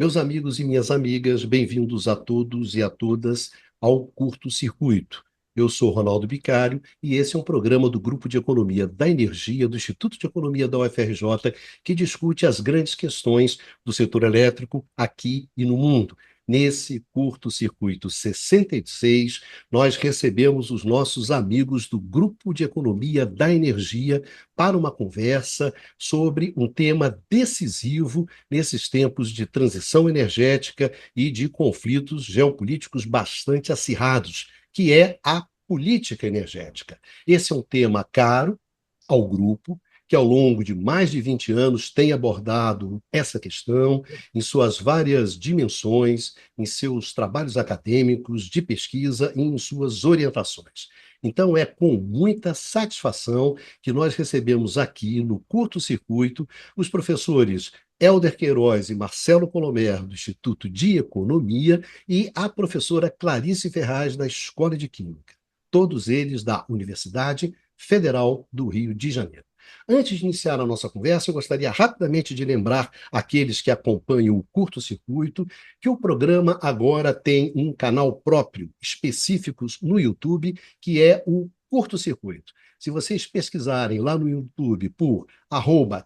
Meus amigos e minhas amigas, bem-vindos a todos e a todas ao Curto Circuito. Eu sou Ronaldo Bicário e esse é um programa do Grupo de Economia da Energia do Instituto de Economia da UFRJ que discute as grandes questões do setor elétrico aqui e no mundo. Nesse Curto Circuito 66, nós recebemos os nossos amigos do Grupo de Economia da Energia para uma conversa sobre um tema decisivo nesses tempos de transição energética e de conflitos geopolíticos bastante acirrados, que é a política energética. Esse é um tema caro ao grupo, que ao longo de mais de 20 anos tem abordado essa questão em suas várias dimensões, em seus trabalhos acadêmicos, de pesquisa e em suas orientações. Então, é com muita satisfação que nós recebemos aqui no Curto Circuito os professores Hélder Queiroz e Marcelo Colomer, do Instituto de Economia, e a professora Clarice Ferraz, da Escola de Química, todos eles da Universidade Federal do Rio de Janeiro. Antes de iniciar a nossa conversa, eu gostaria rapidamente de lembrar aqueles que acompanham o Curto Circuito que o programa agora tem um canal próprio, específico no YouTube, que é o Curto Circuito. Se vocês pesquisarem lá no YouTube por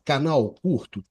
canal curto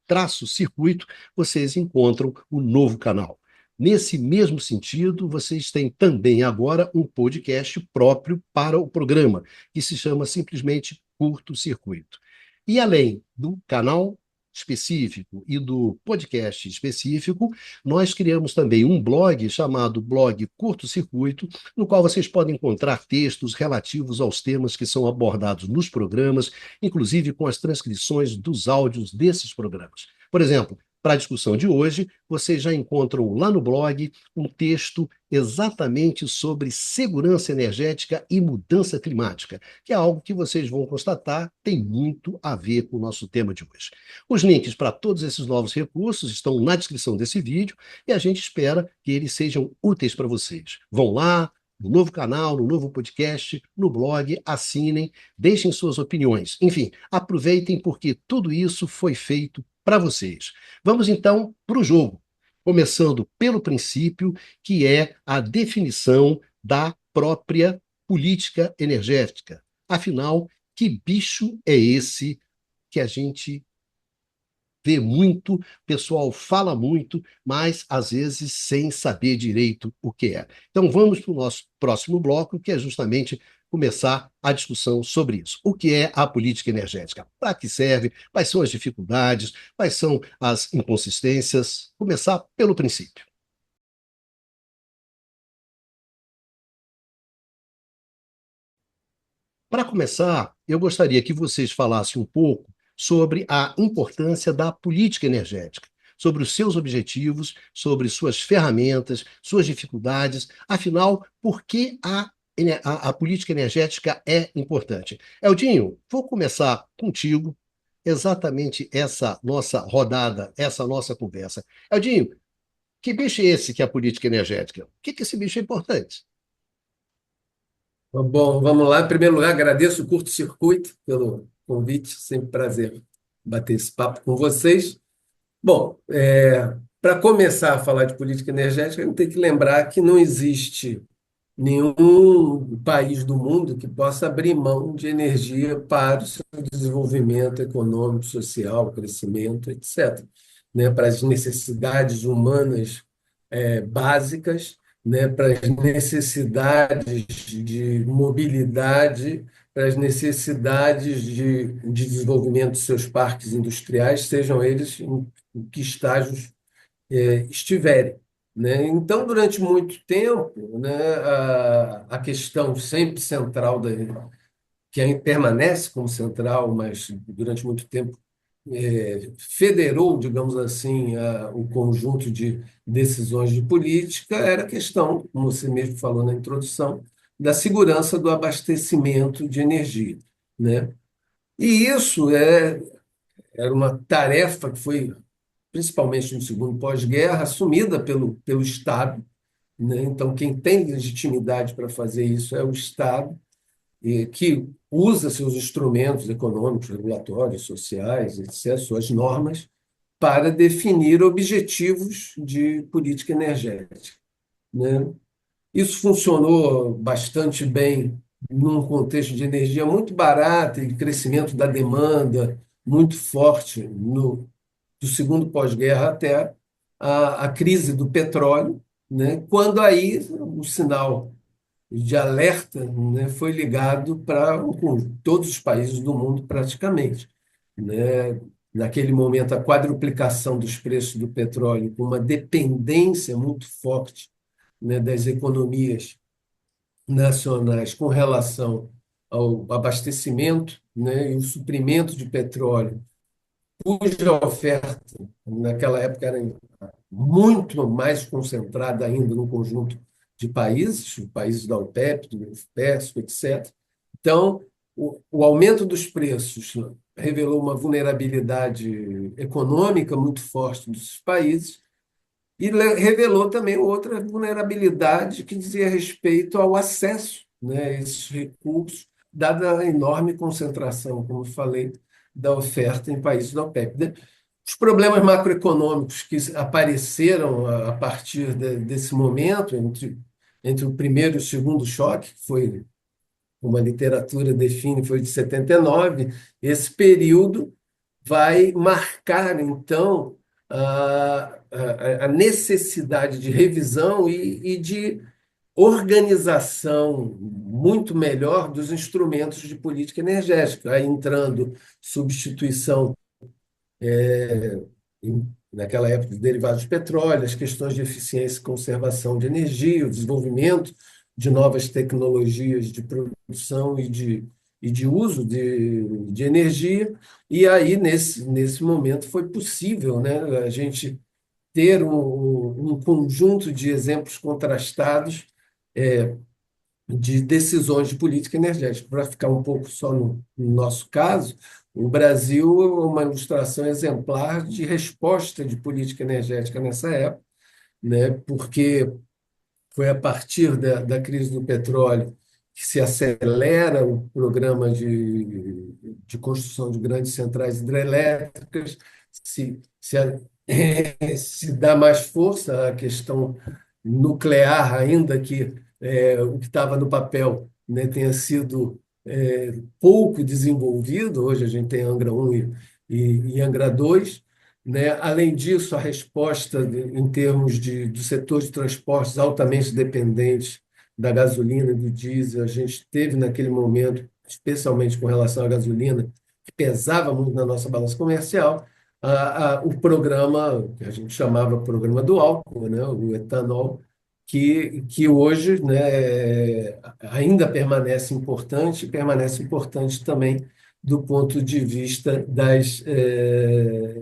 circuito, vocês encontram o novo canal. Nesse mesmo sentido, vocês têm também agora um podcast próprio para o programa, que se chama simplesmente Curto Circuito. E além do canal específico e do podcast específico, nós criamos também um blog chamado Blog Curto Circuito, no qual vocês podem encontrar textos relativos aos temas que são abordados nos programas, inclusive com as transcrições dos áudios desses programas. Por exemplo, para a discussão de hoje, vocês já encontram lá no blog um texto exatamente sobre segurança energética e mudança climática, que é algo que vocês vão constatar tem muito a ver com o nosso tema de hoje. Os links para todos esses novos recursos estão na descrição desse vídeo e a gente espera que eles sejam úteis para vocês. Vão lá, no novo canal, no novo podcast, no blog, assinem, deixem suas opiniões. Enfim, aproveitem porque tudo isso foi feito para vocês. Vamos então para o jogo, começando pelo princípio, que é a definição da própria política energética. Afinal, que bicho é esse que a gente vê muito, o pessoal fala muito, mas às vezes sem saber direito o que é? Então vamos para o nosso próximo bloco, que é justamente começar a discussão sobre isso. O que é a política energética? Para que serve? Quais são as dificuldades? Quais são as inconsistências? Começar pelo princípio. Para começar, eu gostaria que vocês falassem um pouco sobre a importância da política energética, sobre os seus objetivos, sobre suas ferramentas, suas dificuldades. Afinal, por que a política energética é importante? Eldinho, vou começar contigo exatamente essa nossa rodada, essa nossa conversa. Eldinho, que bicho é esse que é a política energética? Por que esse bicho é importante? Bom, vamos lá. Em primeiro lugar, agradeço o Curto Circuito pelo convite. Sempre um prazer bater esse papo com vocês. Bom, para começar a falar de política energética, a gente tem que lembrar que não existe nenhum país do mundo que possa abrir mão de energia para o seu desenvolvimento econômico, social, crescimento, etc., né, para as necessidades humanas básicas, né, para as necessidades de mobilidade, para as necessidades de desenvolvimento de seus parques industriais, sejam eles em que estágios estiverem, né? Então, durante muito tempo, né, a questão sempre central, que permanece como central, mas durante muito tempo federou, digamos assim, o conjunto de decisões de política, era a questão, como você mesmo falou na introdução, da segurança do abastecimento de energia, né? E isso era uma tarefa que foi principalmente no segundo pós-guerra, assumida pelo Estado, né? Então, quem tem legitimidade para fazer isso é o Estado, que usa seus instrumentos econômicos, regulatórios, sociais, etc., suas normas, para definir objetivos de política energética, né? Isso funcionou bastante bem num contexto de energia muito barata e crescimento da demanda muito forte do segundo pós-guerra até a crise do petróleo, né? Quando aí o sinal de alerta, né, foi ligado para todos os países do mundo praticamente, né? Naquele momento, a quadruplicação dos preços do petróleo, com uma dependência muito forte, né, das economias nacionais com relação ao abastecimento, né, e o suprimento de petróleo, cuja oferta naquela época era muito mais concentrada ainda no conjunto de países, os países da OPEP, do Golfo Pérsico, etc. Então, o aumento dos preços revelou uma vulnerabilidade econômica muito forte dos países e revelou também outra vulnerabilidade que dizia respeito ao acesso, né, a esses recursos, dada a enorme concentração, como eu falei, da oferta em países da OPEP, né? Os problemas macroeconômicos que apareceram a partir desse momento, entre o primeiro e o segundo choque, que foi, como a literatura define, foi de 79, esse período vai marcar, então, a necessidade de revisão e de organização muito melhor dos instrumentos de política energética, aí entrando substituição, naquela época, dos derivados de petróleo, as questões de eficiência e conservação de energia, o desenvolvimento de novas tecnologias de produção e de uso de energia. E aí, nesse momento, foi possível, né, a gente ter um conjunto de exemplos contrastados de decisões de política energética. Para ficar um pouco só no nosso caso, o Brasil é uma ilustração exemplar de resposta de política energética nessa época, né? Porque foi a partir da crise do petróleo que se acelera o programa de construção de grandes centrais hidrelétricas, se, se dá mais força à questão nuclear, ainda que o que estava no papel, né, tenha sido pouco desenvolvido. Hoje a gente tem Angra 1 e Angra 2. Né? Além disso, a resposta em termos do setor de transportes altamente dependente da gasolina e do diesel, a gente teve naquele momento, especialmente com relação à gasolina, que pesava muito na nossa balança comercial, o programa, que a gente chamava programa do álcool, né? O etanol, que hoje, né, ainda permanece importante também do ponto de vista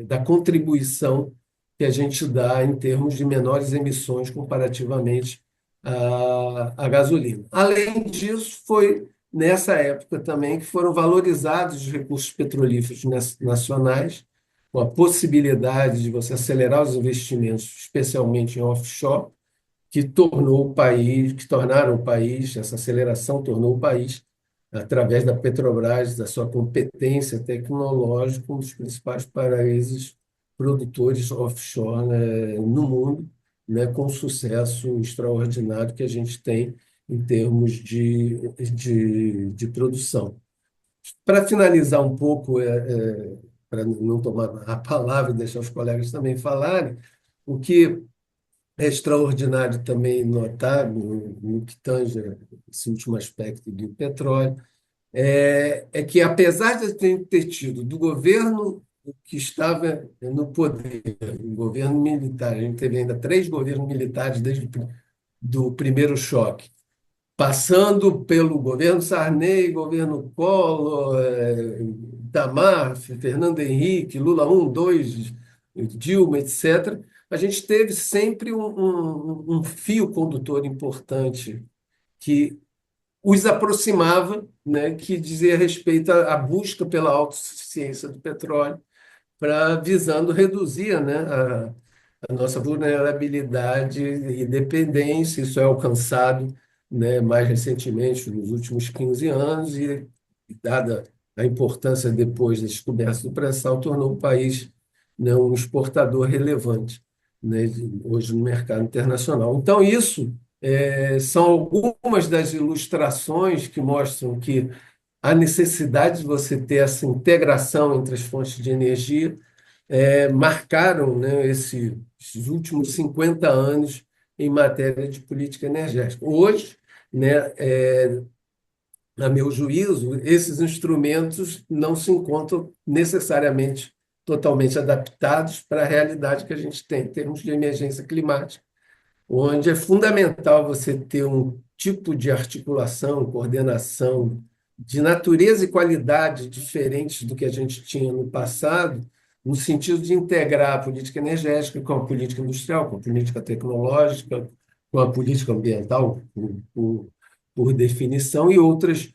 da contribuição que a gente dá em termos de menores emissões comparativamente à gasolina. Além disso, foi nessa época também que foram valorizados os recursos petrolíferos nacionais, com a possibilidade de você acelerar os investimentos, especialmente em offshore, que tornaram o país, essa aceleração tornou o país, através da Petrobras, da sua competência tecnológica, um dos principais paraísos produtores offshore, né, no mundo, né, com sucesso extraordinário que a gente tem em termos de produção. Para finalizar um pouco, para não tomar a palavra e deixar os colegas também falarem, o que é extraordinário também notar, no que tange esse último aspecto do petróleo, é que, apesar de ter tido do governo que estava no poder, o governo militar, a gente teve ainda 3 governos militares desde do primeiro choque, passando pelo governo Sarney, governo Collor, Itamar, Fernando Henrique, Lula 1, 2, Dilma, etc., a gente teve sempre um fio condutor importante que os aproximava, né, que dizia respeito à busca pela autossuficiência do petróleo, visando reduzir, né, a nossa vulnerabilidade e dependência. Isso é alcançado, né, mais recentemente, nos últimos 15 anos, e dada a importância depois da descoberta do pré-sal, tornou o país né, um exportador relevante, né, hoje no mercado internacional. Então, isso são algumas das ilustrações que mostram que a necessidade de você ter essa integração entre as fontes de energia marcaram, né, esses últimos 50 anos em matéria de política energética. Hoje, né, a meu juízo, esses instrumentos não se encontram necessariamente totalmente adaptados para a realidade que a gente tem em termos de emergência climática, onde é fundamental você ter um tipo de articulação, coordenação de natureza e qualidade diferentes do que a gente tinha no passado, no sentido de integrar a política energética com a política industrial, com a política tecnológica, com a política ambiental, por definição, e outras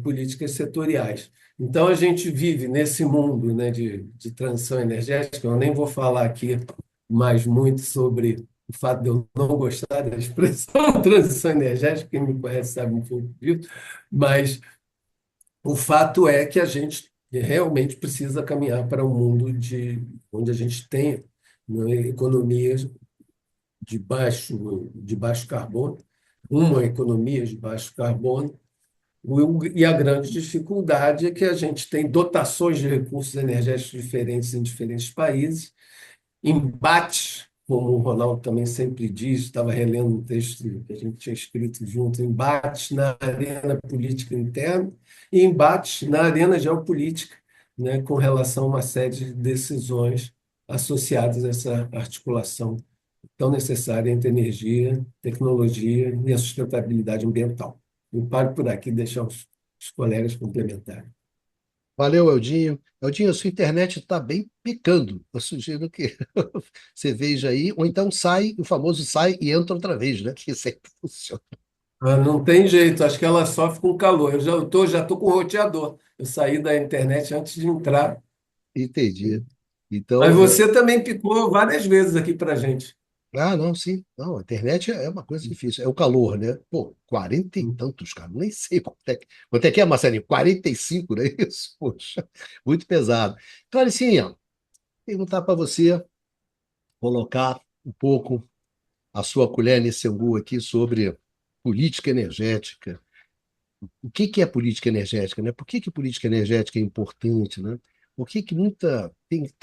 políticas setoriais. Então, a gente vive nesse mundo, né, de transição energética. Eu nem vou falar aqui mais muito sobre o fato de eu não gostar da expressão transição energética, quem me conhece sabe um pouco disso, mas o fato é que a gente realmente precisa caminhar para um mundo onde a gente tem, né, economias de baixo carbono, uma economia de baixo carbono, e a grande dificuldade é que a gente tem dotações de recursos energéticos diferentes em diferentes países, embates, como o Ronaldo também sempre diz, estava relendo um texto que a gente tinha escrito junto, embates na arena política interna e embates na arena geopolítica, né, com relação a uma série de decisões associadas a essa articulação tão necessária entre energia, tecnologia e a sustentabilidade ambiental. Eu paro por aqui e deixar os colegas complementarem. Valeu, Eldinho. Eldinho, a sua internet está bem picando. Eu sugiro que você veja aí, ou então sai, o famoso sai e entra outra vez, né? Que sempre funciona. Ah, não tem jeito, acho que ela sofre com calor. Eu já tô com roteador. Eu saí da internet antes de entrar. Entendi. Mas Então, você também picou várias vezes aqui para gente. não, sim. Não, a internet é uma coisa difícil. É o calor, né? Pô, 40 e tantos, cara. Nem sei quanto é que é, Marcelinho? 45, não é isso? Poxa, muito pesado. Claricinha, perguntar para você, colocar um pouco a sua colher nesse angu aqui sobre política energética. O que que é política energética, né? Por que que política energética é importante, né? Por que que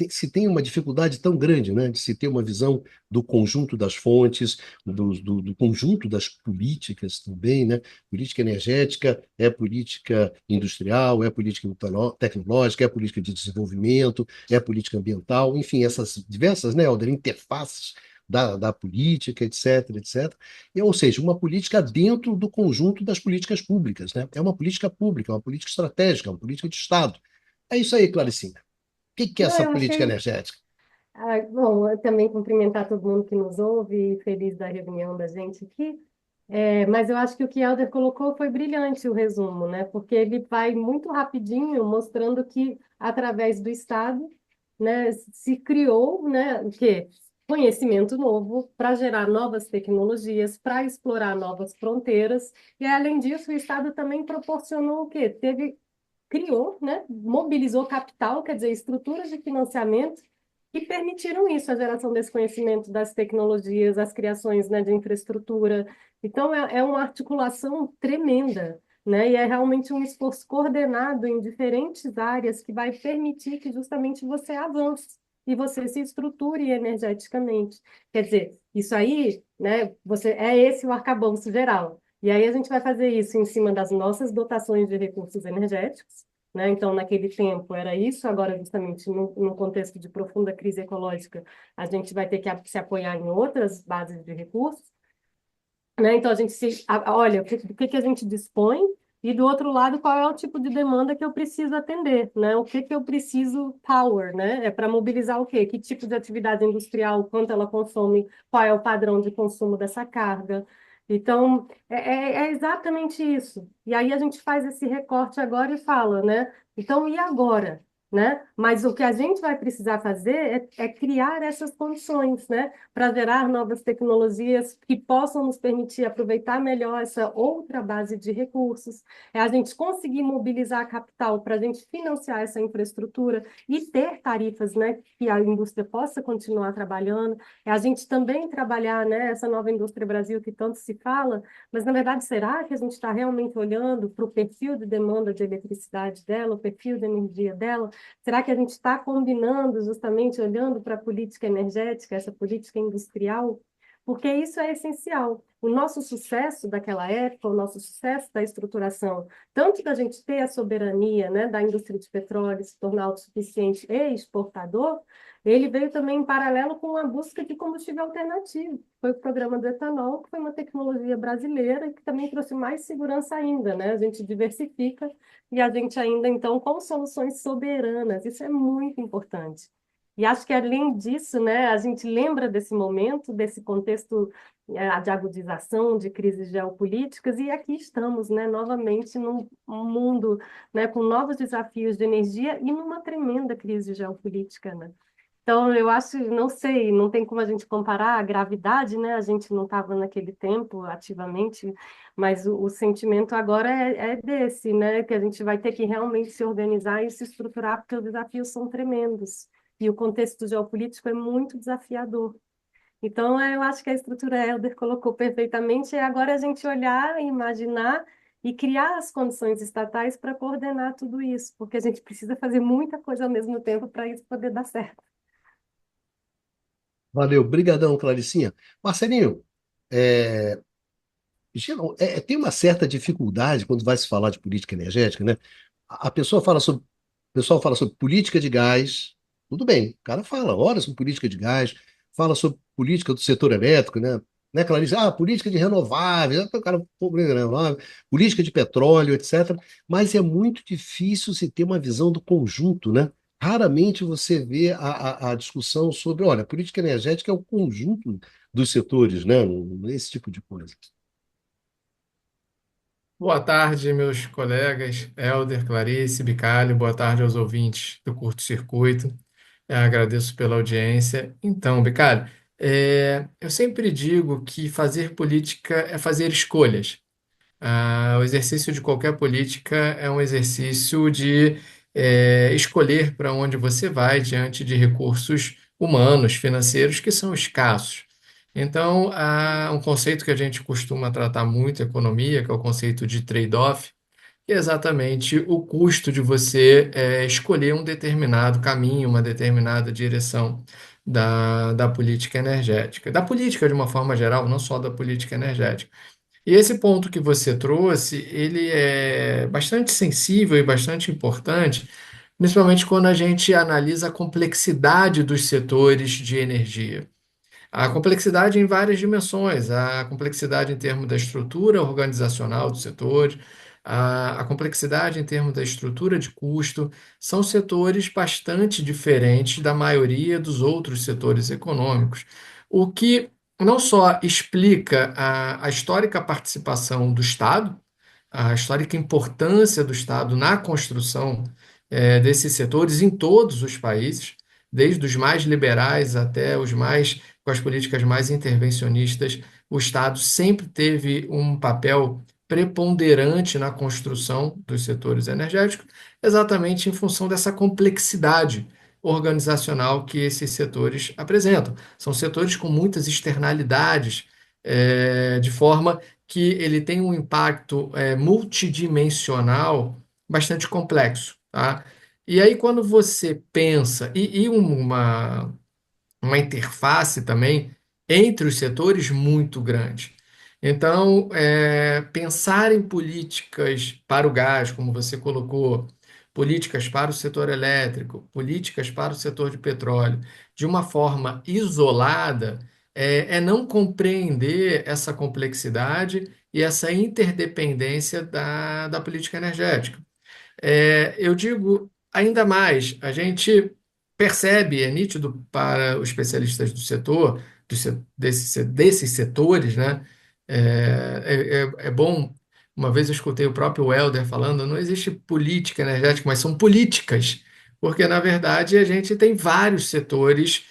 se tem uma dificuldade tão grande, né, de se ter uma visão do conjunto das fontes, do conjunto das políticas também, né? Política energética é política industrial, é política tecnológica, é política de desenvolvimento, é política ambiental, enfim, essas diversas, né, Helder, interfaces da política, etc, etc. Ou seja, uma política dentro do conjunto das políticas públicas, né? É uma política pública, uma política estratégica, uma política de Estado. É isso aí, Claricinha. O que que é Não, essa eu política achei. energética? Bom, eu também cumprimentar todo mundo que nos ouve e feliz da reunião da gente aqui. Mas eu acho que o que Helder colocou foi brilhante o resumo, né? Porque ele vai muito rapidinho mostrando que, através do Estado, né, se criou, né, o quê? Conhecimento novo para gerar novas tecnologias, para explorar novas fronteiras. E, além disso, o Estado também proporcionou o quê? Criou, né, mobilizou capital, quer dizer, estruturas de financiamento que permitiram isso, a geração desse conhecimento das tecnologias, as criações, né, de infraestrutura. Então, é uma articulação tremenda, né? E é realmente um esforço coordenado em diferentes áreas que vai permitir que justamente você avance e você se estruture energeticamente. Quer dizer, isso aí, né, é esse o arcabouço geral. E aí a gente vai fazer isso em cima das nossas dotações de recursos energéticos, né? Então, naquele tempo era isso, agora, justamente no contexto de profunda crise ecológica, a gente vai ter que se apoiar em outras bases de recursos, né? Então, olha do que a gente dispõe, e do outro lado, qual é o tipo de demanda que eu preciso atender, né? O que eu preciso power, né? É para mobilizar o quê? Que tipo de atividade industrial, quanto ela consome, qual é o padrão de consumo dessa carga. Então, é exatamente isso. E aí a gente faz esse recorte agora e fala, né? Então, e agora? né? Mas o que a gente vai precisar fazer é criar essas condições, né? Para gerar novas tecnologias que possam nos permitir aproveitar melhor essa outra base de recursos, é a gente conseguir mobilizar capital para a gente financiar essa infraestrutura e ter tarifas, né, que a indústria possa continuar trabalhando, é a gente também trabalhar, né, essa nova indústria Brasil que tanto se fala, mas na verdade, será que a gente está realmente olhando para o perfil de demanda de eletricidade dela, o perfil de energia dela? Será que a gente está combinando, justamente olhando para a política energética, essa política industrial? Porque isso é essencial. O nosso sucesso daquela época, o nosso sucesso da estruturação, tanto da gente ter a soberania, né, da indústria de petróleo, se tornar autossuficiente e exportador, ele veio também em paralelo com a busca de combustível alternativo. Foi o programa do etanol, que foi uma tecnologia brasileira que também trouxe mais segurança ainda, né? A gente diversifica e a gente ainda, então, com soluções soberanas. Isso é muito importante. E acho que, além disso, né, a gente lembra desse momento, desse contexto de agudização, de crises geopolíticas, e aqui estamos, né, novamente num mundo, né, com novos desafios de energia e numa tremenda crise geopolítica, né? Então, eu acho, não sei, não tem como a gente comparar a gravidade, né? A gente não estava naquele tempo ativamente, mas o sentimento agora é desse, né? Que a gente vai ter que realmente se organizar e se estruturar, porque os desafios são tremendos. E o contexto geopolítico é muito desafiador. Então, eu acho que a estrutura Helder colocou perfeitamente, é agora a gente olhar, imaginar e criar as condições estatais para coordenar tudo isso, porque a gente precisa fazer muita coisa ao mesmo tempo para isso poder dar certo. Valeu, brigadão, Claricinha. Marcelinho, é, tem uma certa dificuldade quando vai se falar de política energética, né? A pessoa fala sobre, o pessoal fala sobre política de gás, tudo bem, o cara fala, ora sobre política de gás, fala sobre política do setor elétrico, né, Clarice? Ah, política de renováveis, o cara, pô, renovável, política de petróleo, etc. Mas é muito difícil se ter uma visão do conjunto, né? Raramente você vê a discussão sobre, olha, a política energética é o conjunto dos setores, né? Esse tipo de coisa. Boa tarde, meus colegas Helder, Clarice, Bicalho. Boa tarde aos ouvintes do Curto Circuito. Agradeço pela audiência. Então, Bicalho, eu sempre digo que fazer política é fazer escolhas. O exercício de qualquer política é um exercício de escolher para onde você vai diante de recursos humanos, financeiros, que são escassos. Então, há um conceito que a gente costuma tratar muito em economia, que é o conceito de trade-off, que é exatamente o custo de você escolher um determinado caminho, uma determinada direção da política energética, da política de uma forma geral, não só da política energética. E esse ponto que você trouxe, ele é bastante sensível e bastante importante, principalmente quando a gente analisa a complexidade dos setores de energia. A complexidade em várias dimensões, a complexidade em termos da estrutura organizacional do setor, a complexidade em termos da estrutura de custo, são setores bastante diferentes da maioria dos outros setores econômicos, o que não só explica a histórica participação do Estado, a histórica importância do Estado na construção desses setores em todos os países, desde os mais liberais até os mais com as políticas mais intervencionistas, o Estado sempre teve um papel preponderante na construção dos setores energéticos, exatamente em função dessa complexidade organizacional que esses setores apresentam. São setores com muitas externalidades, de forma que ele tem um impacto multidimensional bastante complexo, tá? E aí, quando você pensa, e uma interface também entre os setores muito grande. Então, pensar em políticas para o gás, como você colocou, políticas para o setor elétrico, políticas para o setor de petróleo, de uma forma isolada, é não compreender essa complexidade e essa interdependência da política energética. Eu digo ainda mais, a gente percebe, é nítido para os especialistas do setor, desses setores, né? É bom, uma vez eu escutei o próprio Helder falando, não existe política energética, mas são políticas. porque, na verdade, a gente tem vários setores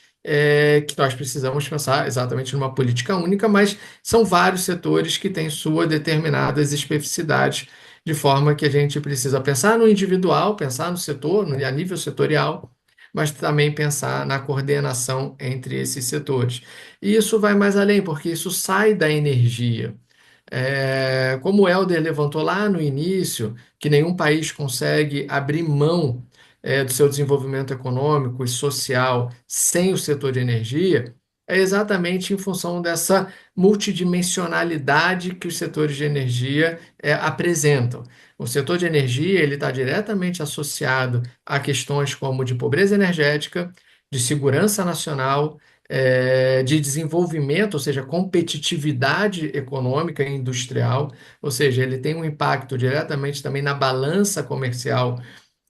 que nós precisamos pensar exatamente numa política única, mas são vários setores que têm suas determinadas especificidades, de forma que a gente precisa pensar no individual, pensar no setor, a nível setorial, mas também pensar na coordenação entre esses setores. E isso vai mais além, porque isso sai da energia. Como o Helder levantou lá no início, que nenhum país consegue abrir mão, do seu desenvolvimento econômico e social sem o setor de energia, é exatamente em função dessa multidimensionalidade que os setores de energia, apresentam. O setor de energia ele está diretamente associado a questões como de pobreza energética, de segurança nacional, de desenvolvimento, ou seja, competitividade econômica e industrial, ou seja, ele tem um impacto diretamente também na balança comercial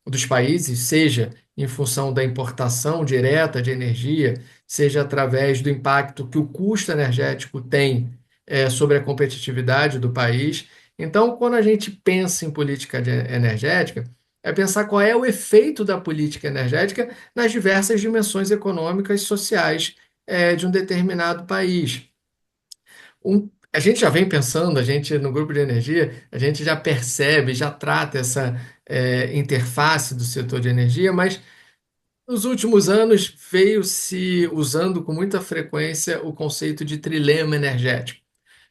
dos países, seja em função da importação direta de energia, seja através do impacto que o custo energético tem, sobre a competitividade do país. Então, quando a gente pensa em política energética, é pensar qual é o efeito da política energética nas diversas dimensões econômicas e sociais, de um determinado país. A gente já vem pensando, a gente no grupo de energia, a gente já percebe, já trata essa interface do setor de energia, mas nos últimos anos veio se usando com muita frequência o conceito de trilema energético.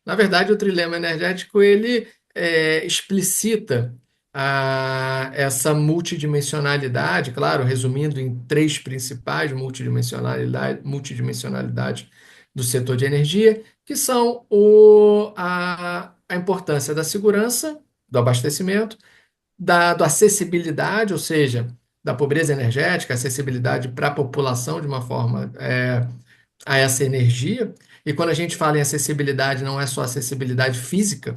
Na verdade, o trilema energético ele explicita essa multidimensionalidade, claro, resumindo em três principais multidimensionalidades do setor de energia, que são a importância da segurança, do abastecimento, da acessibilidade, ou seja, da pobreza energética, acessibilidade para a população de uma forma a essa energia. E quando a gente fala em acessibilidade, não é só acessibilidade física.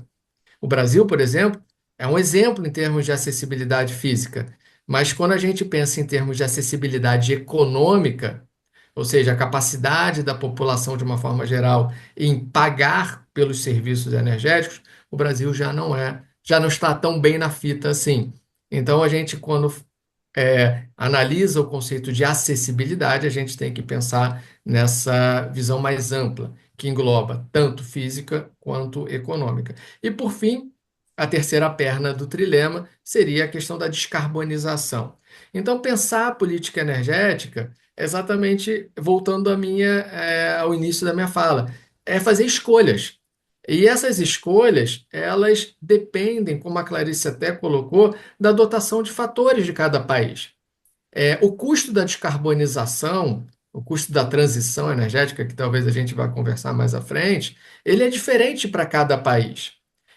O Brasil, por exemplo, é um exemplo em termos de acessibilidade física. Mas quando a gente pensa em termos de acessibilidade econômica, ou seja, a capacidade da população, de uma forma geral, em pagar pelos serviços energéticos, o Brasil já não está tão bem na fita assim. Então, a gente, quando analisa o conceito de acessibilidade, a gente tem que pensar nessa visão mais ampla, que engloba tanto física quanto econômica. E, por fim, a terceira perna do trilema seria a questão da descarbonização. Então, pensar a política energética, exatamente voltando ao início da minha fala, é fazer escolhas. E essas escolhas, elas dependem, como a Clarice até colocou, da dotação de fatores de cada país. O custo da descarbonização, o custo da transição energética, que talvez a gente vá conversar mais à frente, ele é diferente para cada país.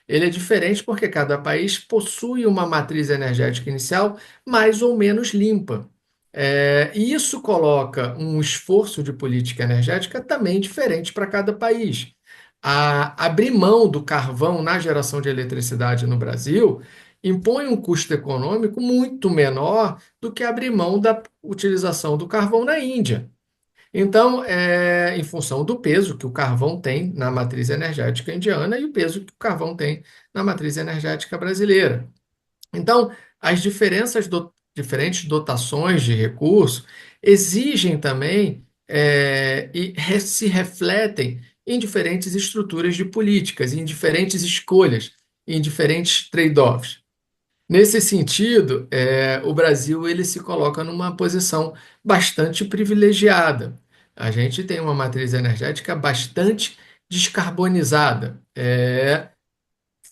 Ele é diferente porque cada país possui uma matriz energética inicial mais ou menos limpa. E isso coloca um esforço de política energética também diferente para cada país. Abrir mão do carvão na geração de eletricidade no Brasil impõe um custo econômico muito menor do que abrir mão da utilização do carvão na Índia. Então, em função do peso que o carvão tem na matriz energética indiana e o peso que o carvão tem na matriz energética brasileira. Então, as diferentes dotações de recursos exigem também se refletem em diferentes estruturas de políticas, em diferentes escolhas, em diferentes trade-offs. Nesse sentido, o Brasil ele se coloca numa posição bastante privilegiada. A gente tem uma matriz energética bastante descarbonizada.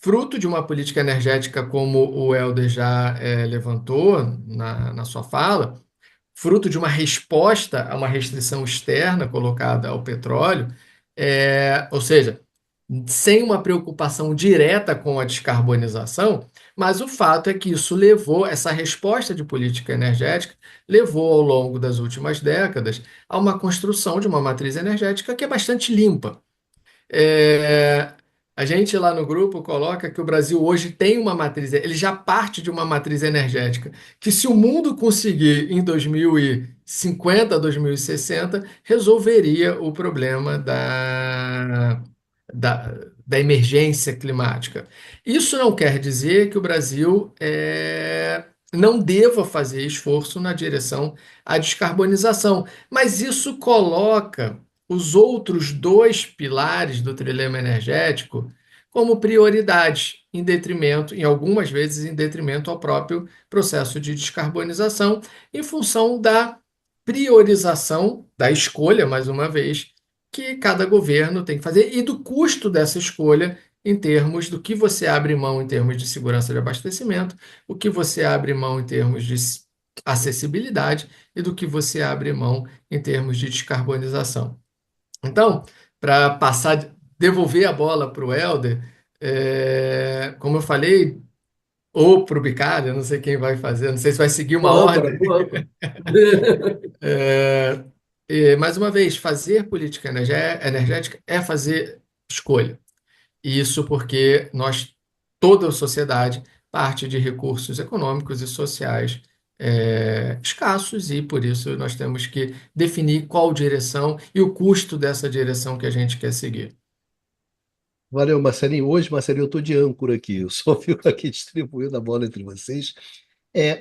Fruto de uma política energética, como o Helder já levantou na sua fala, fruto de uma resposta a uma restrição externa colocada ao petróleo, ou seja, sem uma preocupação direta com a descarbonização, mas o fato é que isso levou, essa resposta de política energética, levou ao longo das últimas décadas a uma construção de uma matriz energética que é bastante limpa. É, a gente lá no grupo coloca que o Brasil hoje tem uma matriz, ele já parte de uma matriz energética, que se o mundo conseguir em 2050, 2060, resolveria o problema da emergência climática. Isso não quer dizer que o Brasil não deva fazer esforço na direção à descarbonização. Mas isso coloca os outros dois pilares do trilema energético como prioridade, em detrimento, em algumas vezes, em detrimento ao próprio processo de descarbonização, em função da priorização, da escolha, mais uma vez, que cada governo tem que fazer e do custo dessa escolha em termos do que você abre mão em termos de segurança de abastecimento, o que você abre mão em termos de acessibilidade e do que você abre mão em termos de descarbonização. Então, para passar, devolver a bola para o Helder, como eu falei, ou para o Bicalho, eu não sei quem vai fazer, não sei se vai seguir uma Com âncora, ordem. com âncora. É, mais uma vez, fazer política energética é fazer escolha. Isso porque nós, toda a sociedade, parte de recursos econômicos e sociais escassos e por isso nós temos que definir qual direção e o custo dessa direção que a gente quer seguir. Valeu, Marcelinho. Hoje, Marcelinho, eu estou de âncora aqui. Eu só fico aqui distribuindo a bola entre vocês.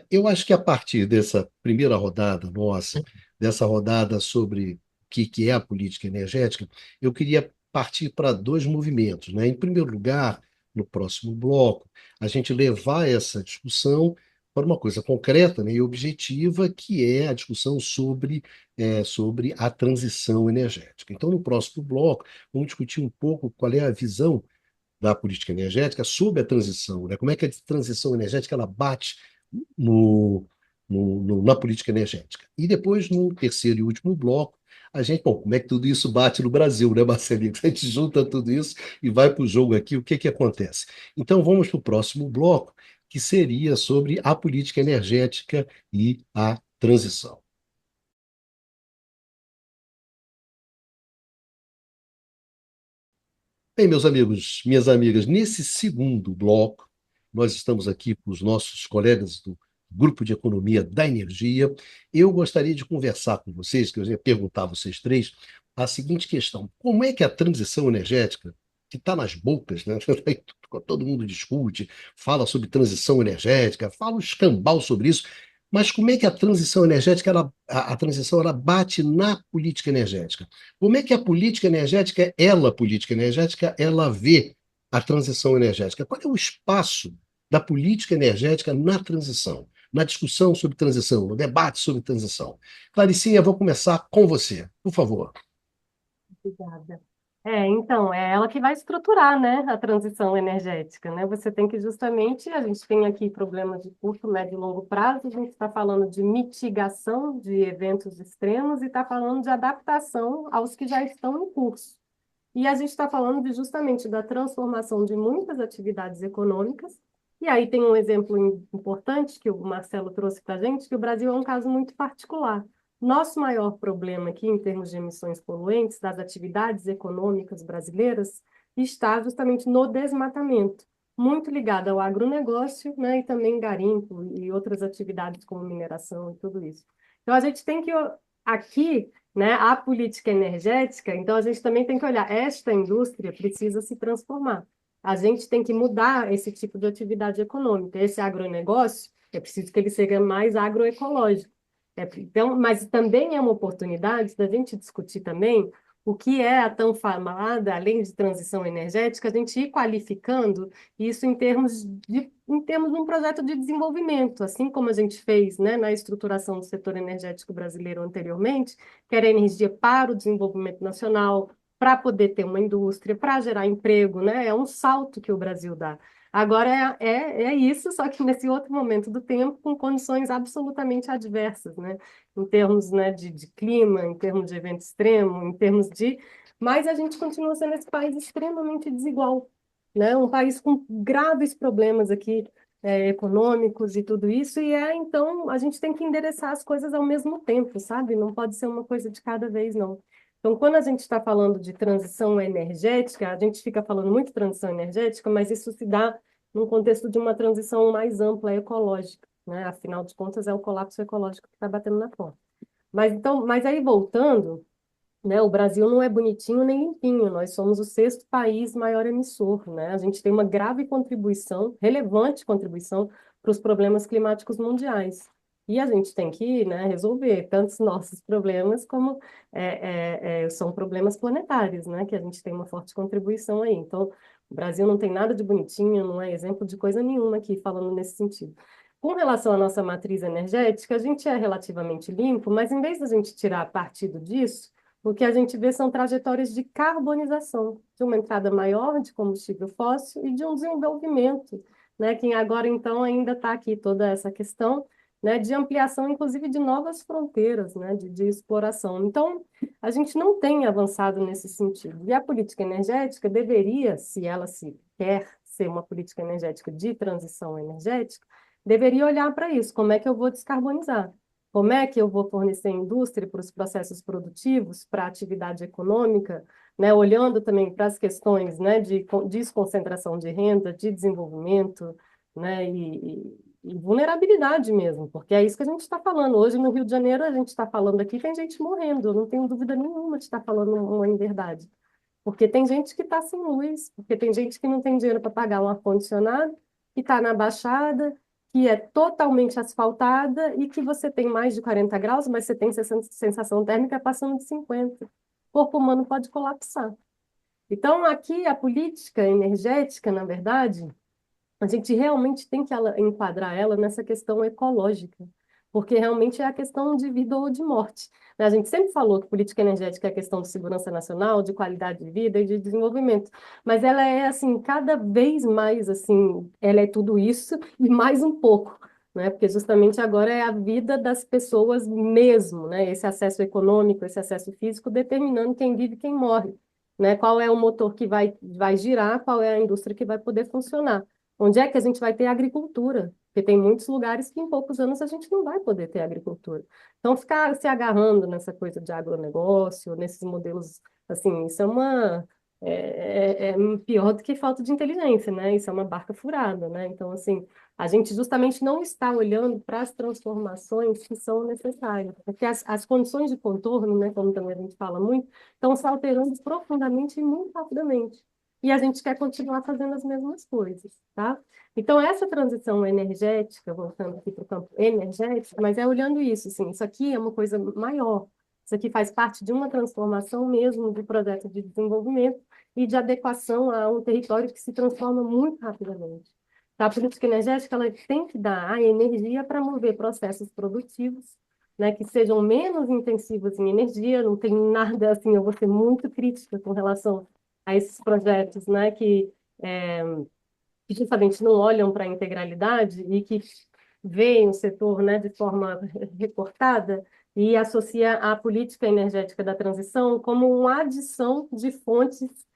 Eu acho que a partir dessa primeira rodada nossa, dessa rodada sobre o que é a política energética, eu queria partir para dois movimentos, né? Em primeiro lugar, no próximo bloco, a gente levar essa discussão para uma coisa concreta, né, e objetiva, que é a discussão sobre a transição energética. Então, no próximo bloco, vamos discutir um pouco qual é a visão da política energética sobre a transição, né? Como é que a transição energética ela bate no, na política energética. E depois, no terceiro e último bloco, como é que tudo isso bate no Brasil, né, Marcelinho? A gente junta tudo isso e vai para o jogo aqui, o que que acontece? Então, vamos para o próximo bloco, que seria sobre a política energética e a transição. Bem, meus amigos, minhas amigas, nesse segundo bloco, nós estamos aqui com os nossos colegas do Grupo de Economia da Energia. Eu gostaria de conversar com vocês, que eu ia perguntar a vocês três, a seguinte questão: como é que a transição energética, que está nas bocas, né? Todo mundo discute, fala sobre transição energética, fala um escambau sobre isso, mas como é que a transição energética, a transição, ela bate na política energética? Como é que a política energética, ela vê a transição energética? Qual é o espaço da política energética na transição, na discussão sobre transição, no debate sobre transição? Claricinha, vou começar com você, por favor. Obrigada. Então, é ela que vai estruturar, né, a transição energética, né? Você tem que justamente, a gente tem aqui problemas de curto, médio e longo prazo, a gente está falando de mitigação de eventos extremos e está falando de adaptação aos que já estão em curso. E a gente está falando justamente da transformação de muitas atividades econômicas. E aí tem um exemplo importante que o Marcelo trouxe para a gente, que o Brasil é um caso muito particular. Nosso maior problema aqui, em termos de emissões poluentes das atividades econômicas brasileiras, está justamente no desmatamento, muito ligado ao agronegócio, né, e também garimpo e outras atividades como mineração e tudo isso. Então, a gente tem que, aqui, né, a política energética, então a gente também tem que olhar, esta indústria precisa se transformar. A gente tem que mudar esse tipo de atividade econômica. Esse agronegócio, é preciso que ele seja mais agroecológico. Então, mas também é uma oportunidade da gente discutir também o que é a tão falada, além de transição energética, a gente ir qualificando isso em termos de um projeto de desenvolvimento, assim como a gente fez, né, na estruturação do setor energético brasileiro anteriormente, que era energia para o desenvolvimento nacional, para poder ter uma indústria, para gerar emprego, né? É um salto que o Brasil dá. Agora é isso, só que nesse outro momento do tempo, com condições absolutamente adversas, né? Em termos, né, de clima, em termos de evento extremo, em termos de. Mas a gente continua sendo esse país extremamente desigual, né? Um país com graves problemas aqui, econômicos e tudo isso, então a gente tem que endereçar as coisas ao mesmo tempo, sabe? Não pode ser uma coisa de cada vez, não. Então, quando a gente está falando de transição energética, a gente fica falando muito de transição energética, mas isso se dá num contexto de uma transição mais ampla, ecológica, né? Afinal de contas, é o colapso ecológico que está batendo na porta. Mas aí voltando, né, o Brasil não é bonitinho nem limpinho, nós somos o sexto país maior emissor, né? A gente tem uma grave contribuição, relevante contribuição para os problemas climáticos mundiais. E a gente tem que, né, resolver tanto os nossos problemas como são problemas planetários, né, que a gente tem uma forte contribuição aí. Então, o Brasil não tem nada de bonitinho, não é exemplo de coisa nenhuma aqui falando nesse sentido. Com relação à nossa matriz energética, a gente é relativamente limpo, mas em vez da gente tirar partido disso, o que a gente vê são trajetórias de carbonização, de uma entrada maior de combustível fóssil e de um desenvolvimento, né, que agora então ainda está aqui toda essa questão, né, de ampliação, inclusive de novas fronteiras, né, de exploração. Então, a gente não tem avançado nesse sentido. E a política energética deveria, se ela se quer ser uma política energética de transição energética, deveria olhar para isso. Como é que eu vou descarbonizar? Como é que eu vou fornecer indústria para os processos produtivos, para a atividade econômica, né, olhando também para as questões, né, de desconcentração de renda, de desenvolvimento, né, e vulnerabilidade mesmo, porque é isso que a gente está falando. Hoje, no Rio de Janeiro, a gente está falando aqui, tem gente morrendo, eu não tenho dúvida nenhuma de estar falando uma inverdade. Porque tem gente que está sem luz, porque tem gente que não tem dinheiro para pagar um ar-condicionado, que está na Baixada, que é totalmente asfaltada e que você tem mais de 40 graus, mas você tem sensação térmica passando de 50. O corpo humano pode colapsar. Então, aqui a política energética, na verdade, a gente realmente tem que enquadrar ela nessa questão ecológica, porque realmente é a questão de vida ou de morte, né? A gente sempre falou que política energética é questão de segurança nacional, de qualidade de vida e de desenvolvimento, mas ela é, assim, cada vez mais, assim, ela é tudo isso e mais um pouco, né? Porque justamente agora é a vida das pessoas mesmo, né? Esse acesso econômico, esse acesso físico, determinando quem vive e quem morre, né? Qual é o motor que vai girar, qual é a indústria que vai poder funcionar. Onde é que a gente vai ter agricultura? Porque tem muitos lugares que em poucos anos a gente não vai poder ter agricultura. Então, ficar se agarrando nessa coisa de agronegócio, nesses modelos, assim, isso é pior do que falta de inteligência, né? Isso é uma barca furada, né? Então, assim, a gente justamente não está olhando para as transformações que são necessárias, porque as condições de contorno, né, como também a gente fala muito, estão se alterando profundamente e muito rapidamente. E a gente quer continuar fazendo as mesmas coisas, tá? Então, essa transição energética, voltando aqui para o campo energético, mas é olhando isso, assim, isso aqui é uma coisa maior. Isso aqui faz parte de uma transformação mesmo do projeto de desenvolvimento e de adequação a um território que se transforma muito rapidamente. Tá? A política energética ela tem que dar a energia para mover processos produtivos, né, que sejam menos intensivos em energia. Não tem nada assim, eu vou ser muito crítica com relação a esses projetos, né, que justamente não olham para a integralidade e que veem o setor, né, de forma recortada e associa a política energética da transição como uma adição de fontes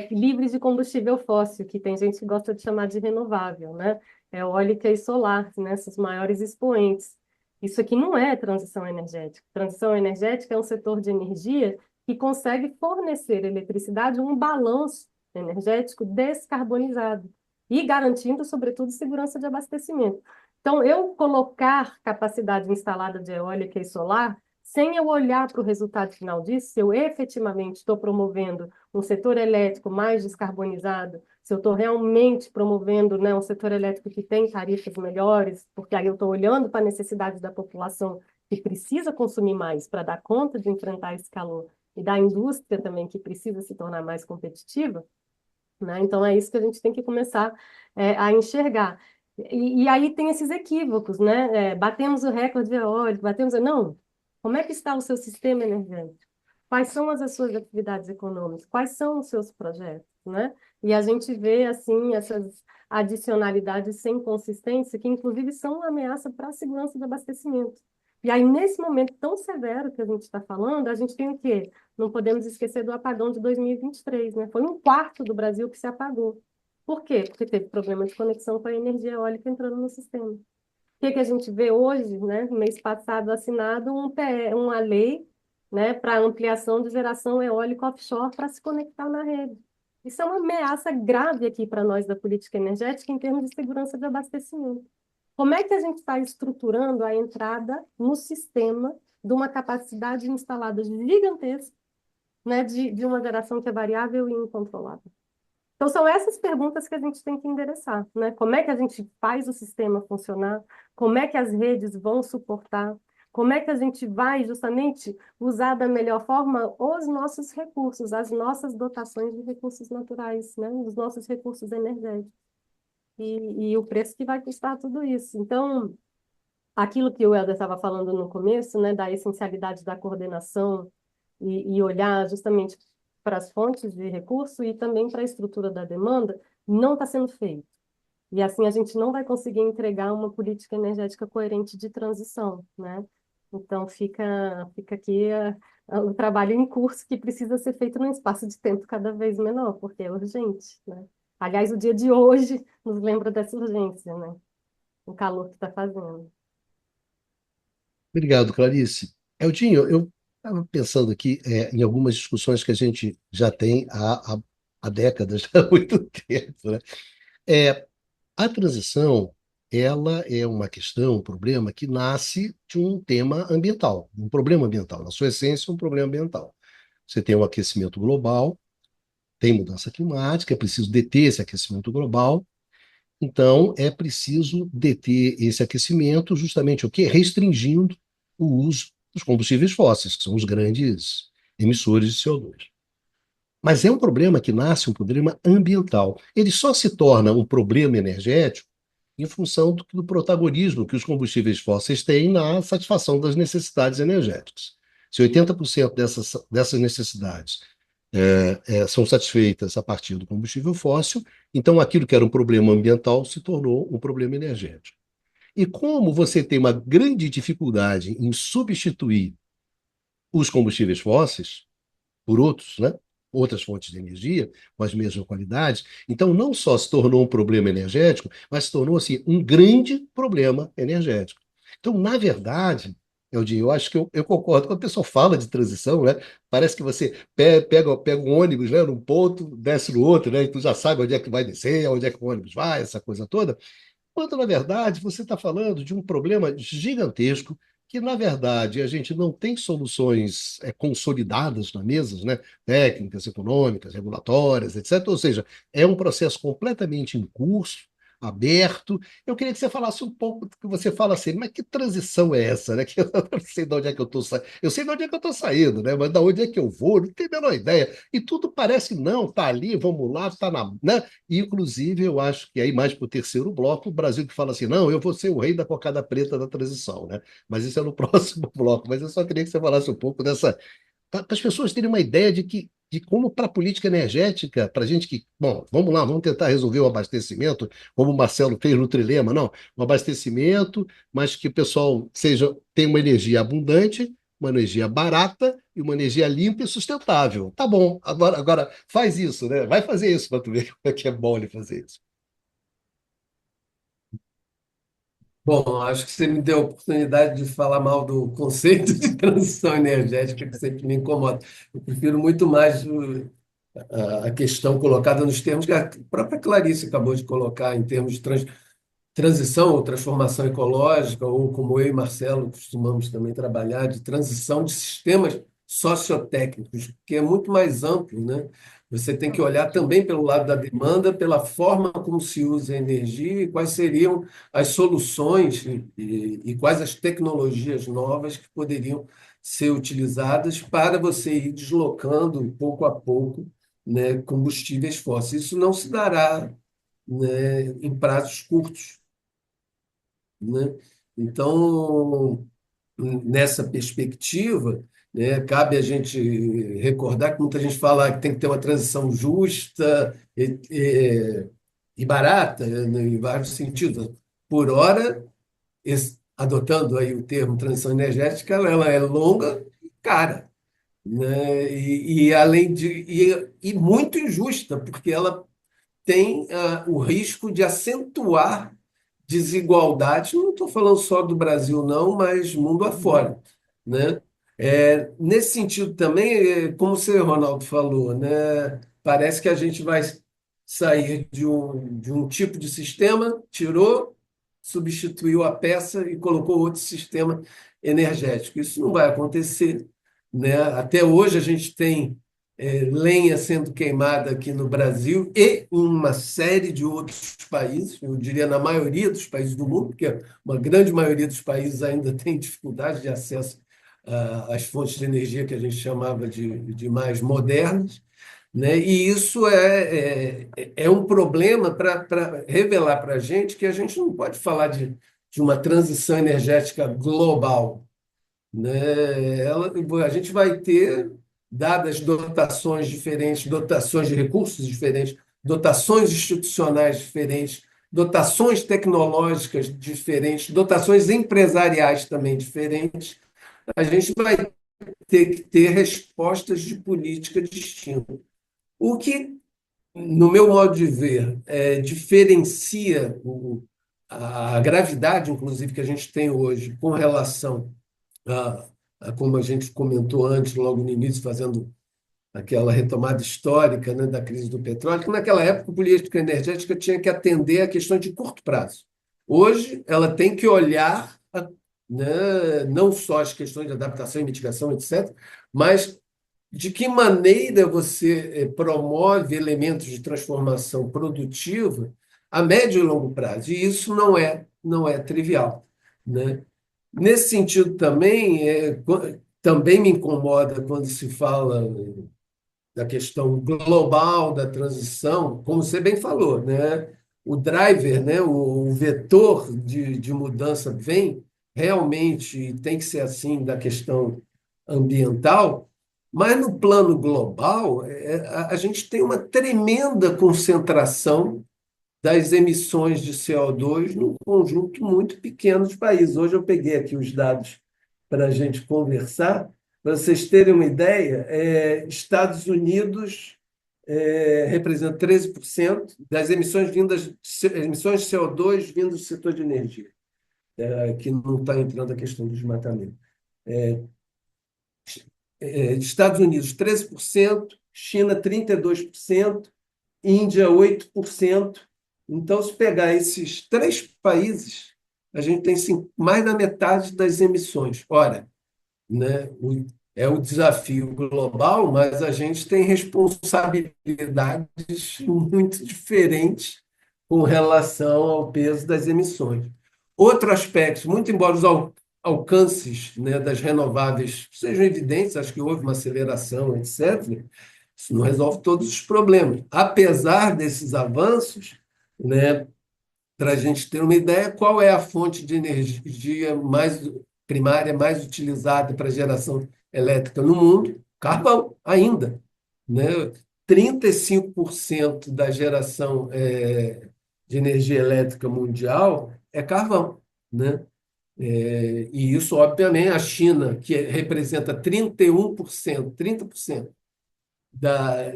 livres de combustível fóssil, que tem gente que gosta de chamar de renovável, né? Eólica e solar, né, esses maiores expoentes. Isso aqui não é transição energética. Transição energética é um setor de energia que consegue fornecer eletricidade, um balanço energético descarbonizado e garantindo, sobretudo, segurança de abastecimento. Então, eu colocar capacidade instalada de eólica e solar, sem eu olhar para o resultado final disso, se eu efetivamente estou promovendo um setor elétrico mais descarbonizado, se eu estou realmente promovendo, né, um setor elétrico que tem tarifas melhores, porque aí eu estou olhando para a necessidade da população que precisa consumir mais para dar conta de enfrentar esse calor, e da indústria também que precisa se tornar mais competitiva, né? Então, é isso que a gente tem que começar a enxergar. E aí tem esses equívocos, né? Batemos o recorde eólico, batemos... Não, como é que está o seu sistema energético? Quais são as suas atividades econômicas? Quais são os seus projetos, né? E a gente vê, assim, essas adicionalidades sem consistência, que inclusive são uma ameaça para a segurança do abastecimento. E aí, nesse momento tão severo que a gente está falando, a gente tem o quê? Não podemos esquecer do apagão de 2023, né? Foi um quarto do Brasil que se apagou. Por quê? Porque teve problema de conexão com a energia eólica entrando no sistema. O que que a gente vê hoje, né? No mês passado, assinado uma lei, né, para ampliação de geração eólica offshore para se conectar na rede. Isso é uma ameaça grave aqui para nós da política energética em termos de segurança de abastecimento. Como é que a gente está estruturando a entrada no sistema de uma capacidade instalada gigantesca, né, de uma geração que é variável e incontrolável? Então, são essas perguntas que a gente tem que endereçar, né? Como é que a gente faz o sistema funcionar? Como é que as redes vão suportar? Como é que a gente vai justamente usar da melhor forma os nossos recursos, as nossas dotações de recursos naturais, né? Os nossos recursos energéticos. E o preço que vai custar tudo isso. Então, aquilo que o Helder estava falando no começo, né, da essencialidade da coordenação e olhar justamente para as fontes de recurso e também para a estrutura da demanda, não está sendo feito. E assim a gente não vai conseguir entregar uma política energética coerente de transição, né? Então fica aqui o trabalho em curso que precisa ser feito num espaço de tempo cada vez menor, porque é urgente, né? Aliás, o dia de hoje nos lembra dessa urgência, né? O calor que está fazendo. Obrigado, Clarice. Eldinho, eu estava pensando aqui em algumas discussões que a gente já tem há décadas, há muito tempo, né? É, a transição, ela é uma questão, um problema que nasce de um tema ambiental, um problema ambiental. Na sua essência, um problema ambiental. Você tem o aquecimento global, tem mudança climática, é preciso deter esse aquecimento global. Então, é preciso deter esse aquecimento justamente o quê? Restringindo o uso dos combustíveis fósseis, que são os grandes emissores de CO2. Mas é um problema que nasce um problema ambiental. Ele só se torna um problema energético em função do protagonismo que os combustíveis fósseis têm na satisfação das necessidades energéticas. Se 80% dessas necessidades são satisfeitas a partir do combustível fóssil, então aquilo que era um problema ambiental se tornou um problema energético. E como você tem uma grande dificuldade em substituir os combustíveis fósseis por outros, né? Outras fontes de energia com as mesmas qualidades. Então, não só se tornou um problema energético, mas se tornou assim, um grande problema energético. Então, na verdade, eu acho que eu concordo. Quando a pessoa fala de transição, né, parece que você pega um ônibus, né, num ponto, desce no outro, né, e tu já sabe onde é que vai descer, onde é que o ônibus vai, essa coisa toda. Quando, na verdade, você está falando de um problema gigantesco que, na verdade, a gente não tem soluções consolidadas na mesa, né? Técnicas, econômicas, regulatórias, etc. Ou seja, é um processo completamente em curso, aberto. Eu queria que você falasse um pouco, que você fala assim, mas que transição é essa, né? Que eu não sei de onde é que eu estou saindo. Eu sei de onde é que eu estou saindo, né? Mas de onde é que eu vou? Não tenho a menor ideia. E tudo parece, não, tá ali, vamos lá, tá na, né? Inclusive, eu acho que aí mais para o terceiro bloco, o Brasil que fala assim, não, eu vou ser o rei da cocada preta da transição, né? Mas isso é no próximo bloco. Mas eu só queria que você falasse um pouco dessa, para as pessoas terem uma ideia de como para a política energética, para a gente que, bom, vamos lá, vamos tentar resolver o abastecimento, como o Marcelo fez no Trilema, não, um abastecimento, mas que o pessoal tenha uma energia abundante, uma energia barata e uma energia limpa e sustentável. Tá bom, agora faz isso, né? Vai fazer isso para tu ver como é que é bom ele fazer isso. Bom, acho que você me deu a oportunidade de falar mal do conceito de transição energética, que sempre me incomoda. Eu prefiro muito mais a questão colocada nos termos que a própria Clarice acabou de colocar, em termos de transição ou transformação ecológica, ou como eu e Marcelo costumamos também trabalhar, de transição de sistemas sociotécnicos, que é muito mais amplo, né? Você tem que olhar também pelo lado da demanda, pela forma como se usa a energia e quais seriam as soluções e quais as tecnologias novas que poderiam ser utilizadas para você ir deslocando pouco a pouco, né, combustíveis fósseis. Isso não se dará, né, em prazos curtos, né? Então, nessa perspectiva, né, cabe a gente recordar que muita gente fala que tem que ter uma transição justa e barata, né, em vários sentidos. Por ora, adotando aí o termo transição energética, ela é longa e cara, né? E além e muito injusta, porque ela tem o risco de acentuar desigualdades, não estou falando só do Brasil, não, mas mundo afora, né? Nesse sentido também, como você, Ronaldo, falou, né? Parece que a gente vai sair de um tipo de sistema, tirou, substituiu a peça e colocou outro sistema energético. Isso não vai acontecer, né? Até hoje a gente tem lenha sendo queimada aqui no Brasil e em uma série de outros países, eu diria na maioria dos países do mundo, porque uma grande maioria dos países ainda tem dificuldade de acesso às fontes de energia que a gente chamava de mais modernas, né? E isso é um problema para revelar para a gente não pode falar de uma transição energética global, né? A gente vai ter, dadas dotações diferentes, dotações de recursos diferentes, dotações institucionais diferentes, dotações tecnológicas diferentes, dotações empresariais também diferentes, a gente vai ter que ter respostas de política distintas. O que, no meu modo de ver, diferencia a gravidade, inclusive, que a gente tem hoje com relação a, como a gente comentou antes, logo no início, fazendo aquela retomada histórica, né, da crise do petróleo, que naquela época a política energética tinha que atender a questões de curto prazo. Hoje, ela tem que olhar, né, não só as questões de adaptação e mitigação, etc., mas de que maneira você promove elementos de transformação produtiva a médio e longo prazo. E isso não é trivial, né? Nesse sentido também, também me incomoda quando se fala da questão global da transição, como você bem falou, né? O driver, né? O vetor de mudança vem realmente, e tem que ser assim, da questão ambiental, mas no plano global, a gente tem uma tremenda concentração das emissões de CO2 num conjunto muito pequeno de países. Hoje eu peguei aqui os dados para a gente conversar. Para vocês terem uma ideia, Estados Unidos representa 13% das emissões de CO2 vindo do setor de energia, que não está entrando a questão do desmatamento. Estados Unidos, 13%, China, 32%, Índia, 8%. Então, se pegar esses três países, a gente tem mais da metade das emissões. Ora, né, é o desafio global, mas a gente tem responsabilidades muito diferentes com relação ao peso das emissões. Outro aspecto, muito embora os alcances, né, das renováveis sejam evidentes, acho que houve uma aceleração, etc., isso não resolve todos os problemas. Apesar desses avanços, né, para a gente ter uma ideia, qual é a fonte de energia mais primária, mais utilizada para geração elétrica no mundo? Carvão, ainda, né? 35% da geração de energia elétrica mundial é carvão, né? E isso, obviamente, a China, que representa 31%, 30%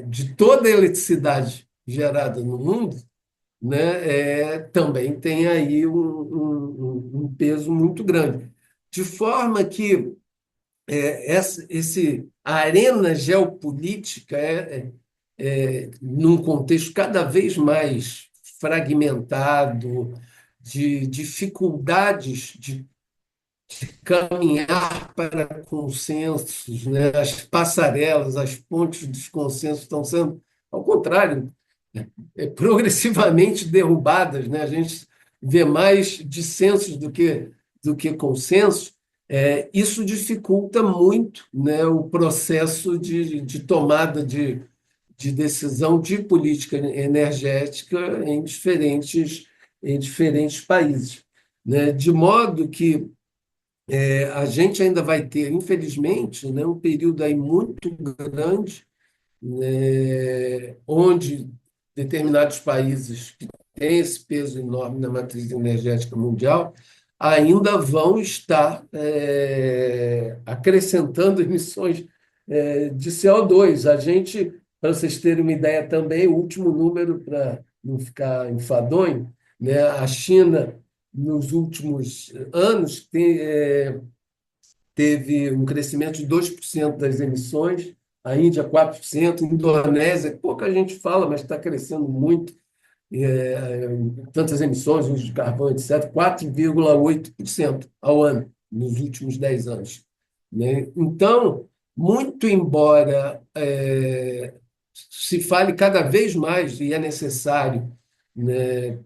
de toda a eletricidade gerada no mundo, né, também tem aí um peso muito grande. De forma que a arena geopolítica num contexto cada vez mais fragmentado, de dificuldades de caminhar para consensos, né? As passarelas, as pontes dos consensos estão sendo, ao contrário, progressivamente derrubadas, né? A gente vê mais dissensos do que consenso. Isso dificulta muito, né, o processo de tomada de decisão de política energética em diferentes países, né? De modo que a gente ainda vai ter, infelizmente, né, um período aí muito grande, né, onde determinados países que têm esse peso enorme na matriz energética mundial ainda vão estar acrescentando emissões de CO2. A gente, para vocês terem uma ideia também, o último número, para não ficar enfadonho, né, a China, nos últimos anos, teve um crescimento de 2% das emissões, a Índia 4%, a Indonésia, pouca gente fala, mas está crescendo muito, tantas emissões, uso de carvão, etc., 4,8% ao ano, nos últimos 10 anos. Né? Então, muito embora se fale cada vez mais, e é necessário, né,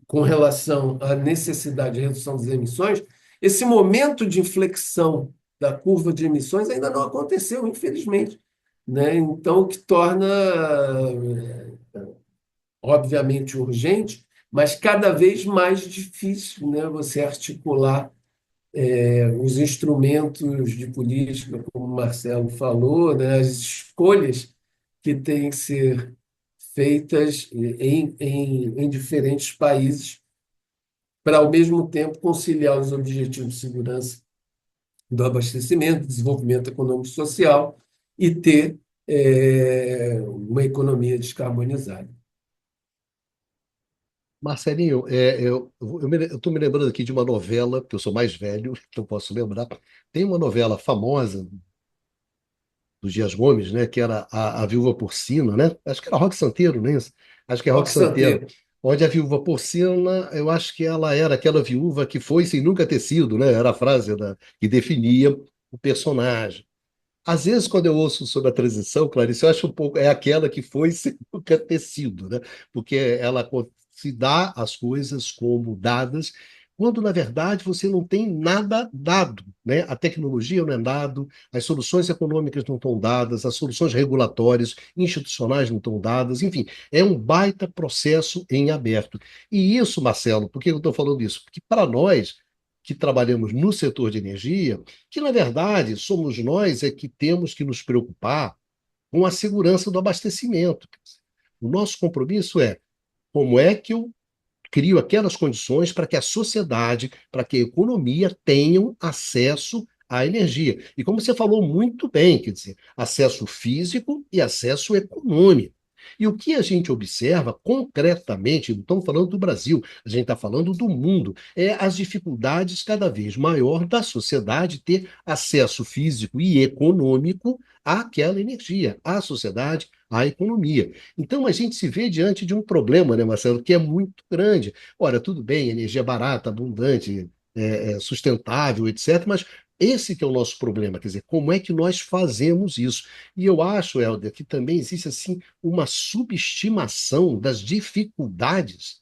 com relação à necessidade de redução das emissões, esse momento de inflexão da curva de emissões ainda não aconteceu, infelizmente, né? Então, o que torna, obviamente, urgente, mas cada vez mais difícil, né, você articular os instrumentos de política, como o Marcelo falou, né, as escolhas que têm que ser feitas em diferentes países para, ao mesmo tempo, conciliar os objetivos de segurança do abastecimento, desenvolvimento econômico e social e ter uma economia descarbonizada. Marcelinho, eu estou me lembrando aqui de uma novela, que eu sou mais velho, então posso lembrar. Tem uma novela famosa dos Dias Gomes, né, que era a Viúva Porcina, né? Acho que era Roque Santeiro, não é isso? Acho que é Roque Roque Santeiro. Santeiro. Onde a Viúva Porcina, eu acho que ela era aquela viúva que foi sem nunca ter sido, né? Era a frase que definia o personagem. Às vezes, quando eu ouço sobre a transição, Clarice, eu acho um pouco, é aquela que foi sem nunca ter sido, né? Porque ela se dá as coisas como dadas, quando, na verdade, você não tem nada dado, né? A tecnologia não é dado, as soluções econômicas não estão dadas, as soluções regulatórias, institucionais não estão dadas, enfim, é um baita processo em aberto. E isso, Marcelo, por que eu estou falando isso? Porque para nós, que trabalhamos no setor de energia, que na verdade somos nós que temos que nos preocupar com a segurança do abastecimento. O nosso compromisso é como é que eu crio aquelas condições para que a sociedade, para que a economia tenham acesso à energia. E como você falou muito bem, quer dizer, acesso físico e acesso econômico. E o que a gente observa concretamente, não estamos falando do Brasil, a gente está falando do mundo, é as dificuldades cada vez maior da sociedade ter acesso físico e econômico àquela energia, à sociedade, à economia. Então a gente se vê diante de um problema, né, Marcelo, que é muito grande. Ora, tudo bem, energia barata, abundante, sustentável, etc., mas esse que é o nosso problema, quer dizer, como é que nós fazemos isso? E eu acho, Helder, que também existe assim uma subestimação das dificuldades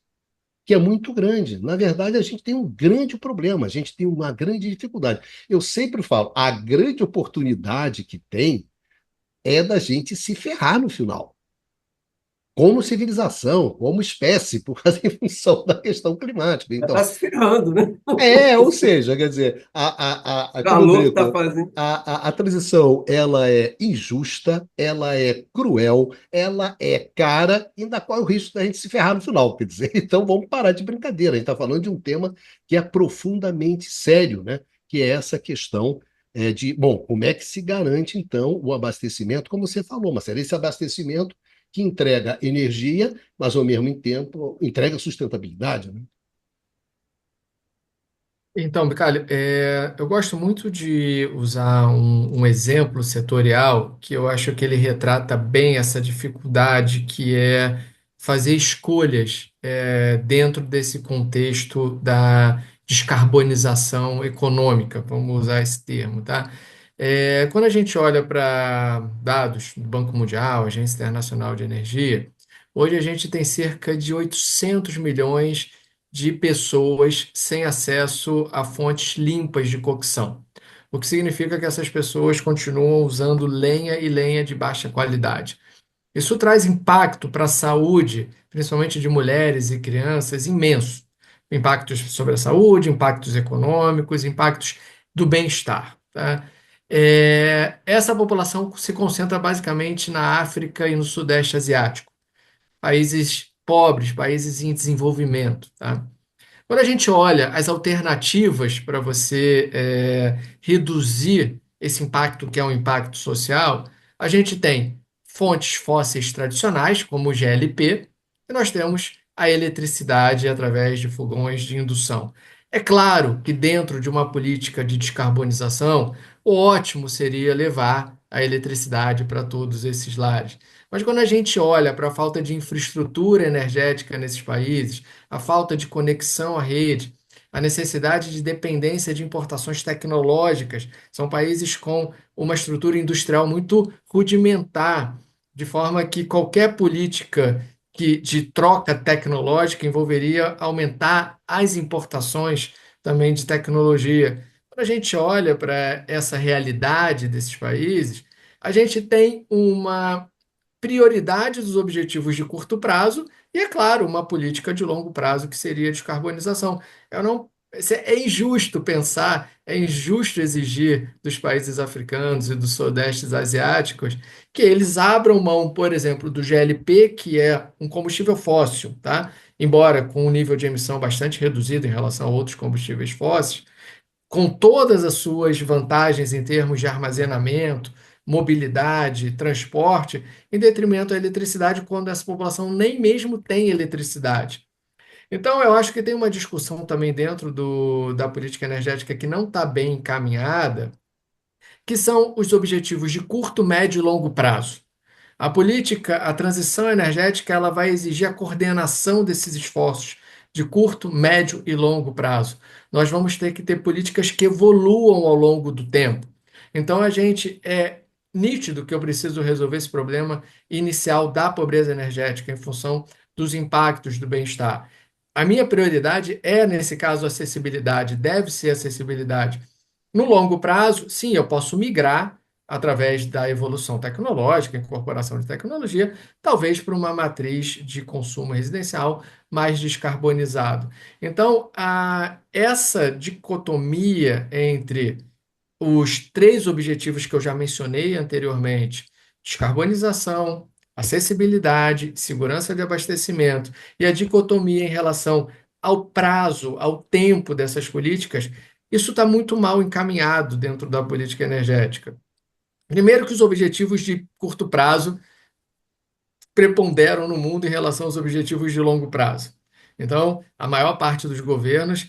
que é muito grande. Na verdade, a gente tem um grande problema, a gente tem uma grande dificuldade. Eu sempre falo, a grande oportunidade que tem é da gente se ferrar no final como civilização, como espécie, por causa em função da questão climática. Já está Então, se ferrando, né? ou seja, quer dizer, O como eu calor está brinco, fazendo. a transição ela é injusta, ela é cruel, ela é cara, e ainda corre o risco da gente se ferrar no final, quer dizer. Então vamos parar de brincadeira. A gente está falando de um tema que é profundamente sério, né? Que é essa questão de, bom, como é que se garante, então, o abastecimento, como você falou, Marcelo, esse abastecimento que entrega energia, mas ao mesmo tempo entrega sustentabilidade, né? Então, Bicalho, eu gosto muito de usar um exemplo setorial que eu acho que ele retrata bem essa dificuldade que é fazer escolhas dentro desse contexto da descarbonização econômica, vamos usar esse termo, tá? Quando a gente olha para dados do Banco Mundial, Agência Internacional de Energia, hoje a gente tem cerca de 800 milhões de pessoas sem acesso a fontes limpas de cocção, o que significa que essas pessoas continuam usando lenha e lenha de baixa qualidade. Isso traz impacto para a saúde, principalmente de mulheres e crianças, imenso. Impactos sobre a saúde, impactos econômicos, impactos do bem-estar, tá? Essa população se concentra basicamente na África e no Sudeste Asiático, países pobres, países em desenvolvimento, tá? Quando a gente olha as alternativas para você reduzir esse impacto, que é um impacto social, a gente tem fontes fósseis tradicionais, como o GLP, e nós temos a eletricidade através de fogões de indução. É claro que dentro de uma política de descarbonização, o ótimo seria levar a eletricidade para todos esses lares. Mas quando a gente olha para a falta de infraestrutura energética nesses países, a falta de conexão à rede, a necessidade de dependência de importações tecnológicas. São países com uma estrutura industrial muito rudimentar, de forma que qualquer política de troca tecnológica envolveria aumentar as importações também de tecnologia. Quando a gente olha para essa realidade desses países, a gente tem uma prioridade dos objetivos de curto prazo e, é claro, uma política de longo prazo que seria a descarbonização. Eu não, é injusto pensar, é injusto exigir dos países africanos e dos sudestes asiáticos que eles abram mão, por exemplo, do GLP, que é um combustível fóssil, tá? Embora com um nível de emissão bastante reduzido em relação a outros combustíveis fósseis, com todas as suas vantagens em termos de armazenamento, mobilidade, transporte, em detrimento da eletricidade, quando essa população nem mesmo tem eletricidade. Então, eu acho que tem uma discussão também dentro da política energética que não está bem encaminhada, que são os objetivos de curto, médio e longo prazo. A política, a transição energética, ela vai exigir a coordenação desses esforços de curto, médio e longo prazo. Nós vamos ter que ter políticas que evoluam ao longo do tempo. Então, a gente é nítido que eu preciso resolver esse problema inicial da pobreza energética em função dos impactos do bem-estar. A minha prioridade é, nesse caso, acessibilidade, deve ser acessibilidade. No longo prazo, sim, eu posso migrar através da evolução tecnológica, incorporação de tecnologia, talvez para uma matriz de consumo residencial mais descarbonizado. Então, essa dicotomia entre os três objetivos que eu já mencionei anteriormente: descarbonização, acessibilidade, segurança de abastecimento, e a dicotomia em relação ao prazo, ao tempo dessas políticas, isso está muito mal encaminhado dentro da política energética. Primeiro, que os objetivos de curto prazo preponderam no mundo em relação aos objetivos de longo prazo. Então, a maior parte dos governos,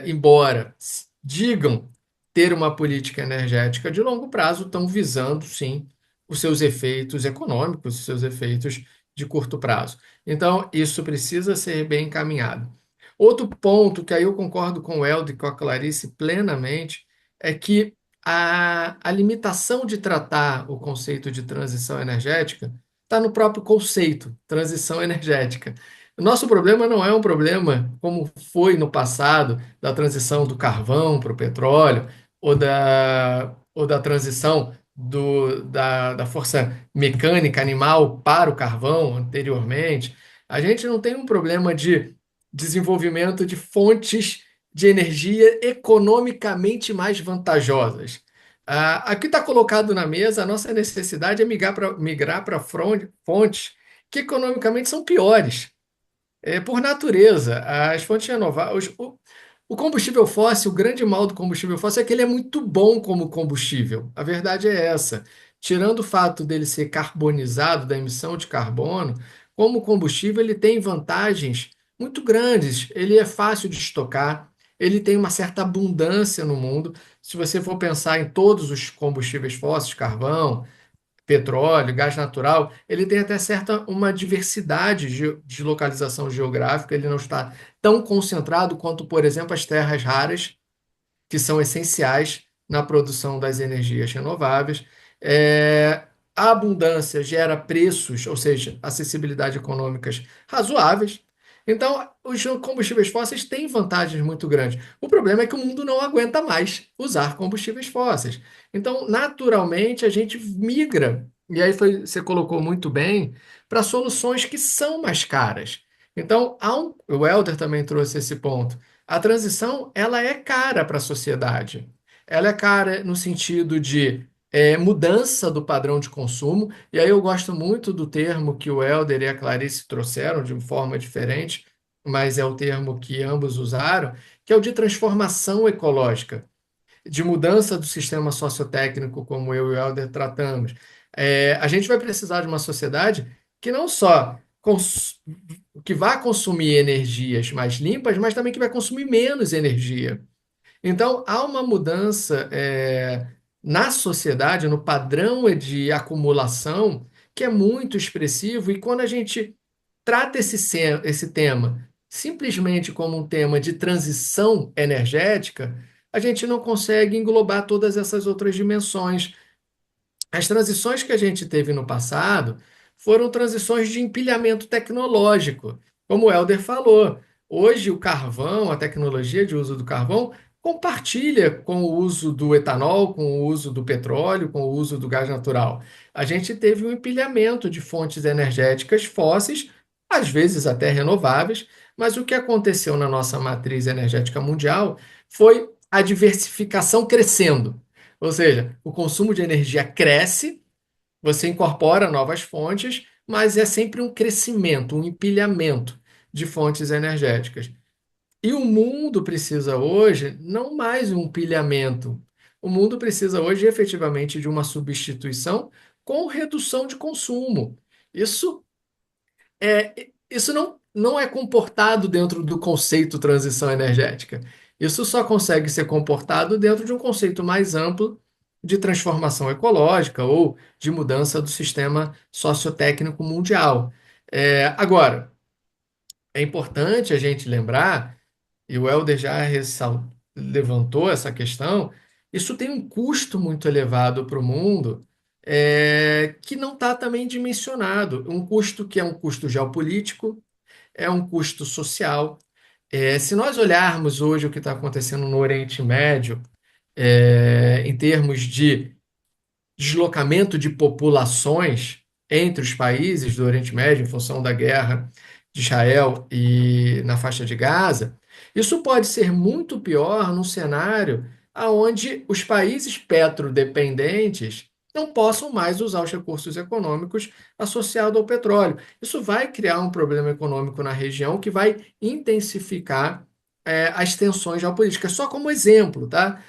embora digam ter uma política energética de longo prazo, estão visando, sim, os seus efeitos econômicos, os seus efeitos de curto prazo. Então, isso precisa ser bem encaminhado. Outro ponto que aí eu concordo com o Helder e com a Clarice plenamente é que a limitação de tratar o conceito de transição energética está no próprio conceito, transição energética. O nosso problema não é um problema como foi no passado, da transição do carvão para o petróleo, ou da transição da força mecânica animal para o carvão anteriormente. A gente não tem um problema de desenvolvimento de fontes de energia economicamente mais vantajosas. Aqui está colocado na mesa a nossa necessidade é migrar para fontes que economicamente são piores. Por natureza, as fontes renováveis. O combustível fóssil, o grande mal do combustível fóssil é que ele é muito bom como combustível. A verdade é essa. Tirando o fato dele ser carbonizado, da emissão de carbono, como combustível, ele tem vantagens muito grandes. Ele é fácil de estocar, ele tem uma certa abundância no mundo. Se você for pensar em todos os combustíveis fósseis, carvão, petróleo, gás natural, ele tem até certa uma diversidade de localização geográfica, ele não está tão concentrado quanto, por exemplo, as terras raras, que são essenciais na produção das energias renováveis. A abundância gera preços, ou seja, acessibilidade econômicas razoáveis. Então, os combustíveis fósseis têm vantagens muito grandes. O problema é que o mundo não aguenta mais usar combustíveis fósseis. Então, naturalmente, a gente migra, e aí você colocou muito bem, para soluções que são mais caras. Então, o Helder também trouxe esse ponto. A transição, ela é cara para a sociedade. Ela é cara no sentido de mudança do padrão de consumo, e aí eu gosto muito do termo que o Helder e a Clarice trouxeram de forma diferente, mas é o termo que ambos usaram, que é o de transformação ecológica, de mudança do sistema sociotécnico, como eu e o Helder tratamos. A gente vai precisar de uma sociedade que não só que vai consumir energias mais limpas, mas também que vai consumir menos energia. Então, há uma mudança na sociedade, no padrão de acumulação, que é muito expressivo, e quando a gente trata esse tema simplesmente como um tema de transição energética, a gente não consegue englobar todas essas outras dimensões. As transições que a gente teve no passado foram transições de empilhamento tecnológico, como o Helder falou. Hoje, o carvão, a tecnologia de uso do carvão, compartilha com o uso do etanol, com o uso do petróleo, com o uso do gás natural. A gente teve um empilhamento de fontes energéticas fósseis, às vezes até renováveis, mas o que aconteceu na nossa matriz energética mundial foi a diversificação crescendo. Ou seja, o consumo de energia cresce, você incorpora novas fontes, mas é sempre um crescimento, um empilhamento de fontes energéticas. E o mundo precisa hoje não mais um empilhamento. O mundo precisa hoje efetivamente de uma substituição com redução de consumo. Isso isso não é comportado dentro do conceito transição energética. Isso só consegue ser comportado dentro de um conceito mais amplo de transformação ecológica ou de mudança do sistema sociotécnico mundial. Agora, é importante a gente lembrar, e o Helder já levantou essa questão, isso tem um custo muito elevado para o mundo, que não está também dimensionado. Um custo que é um custo geopolítico, é um custo social. Se nós olharmos hoje o que está acontecendo no Oriente Médio, em termos de deslocamento de populações entre os países do Oriente Médio, em função da guerra de Israel e na faixa de Gaza, isso pode ser muito pior num cenário onde os países petrodependentes não possam mais usar os recursos econômicos associados ao petróleo. Isso vai criar um problema econômico na região que vai intensificar as tensões geopolíticas. Só como exemplo, tá?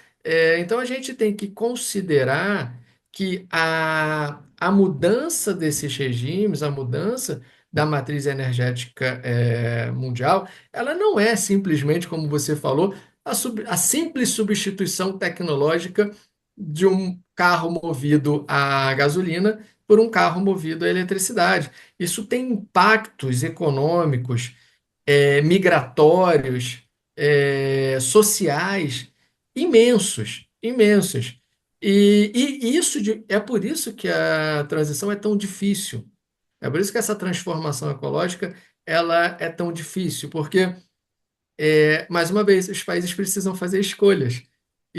Então a gente tem que considerar que a mudança desses regimes, a mudança da matriz energética mundial, ela não é simplesmente, como você falou, a simples substituição tecnológica de um carro movido a gasolina por um carro movido a eletricidade. Isso tem impactos econômicos, migratórios, sociais imensos, imensos. É por isso que a transição é tão difícil. É por isso que essa transformação ecológica ela é tão difícil, porque, mais uma vez, os países precisam fazer escolhas.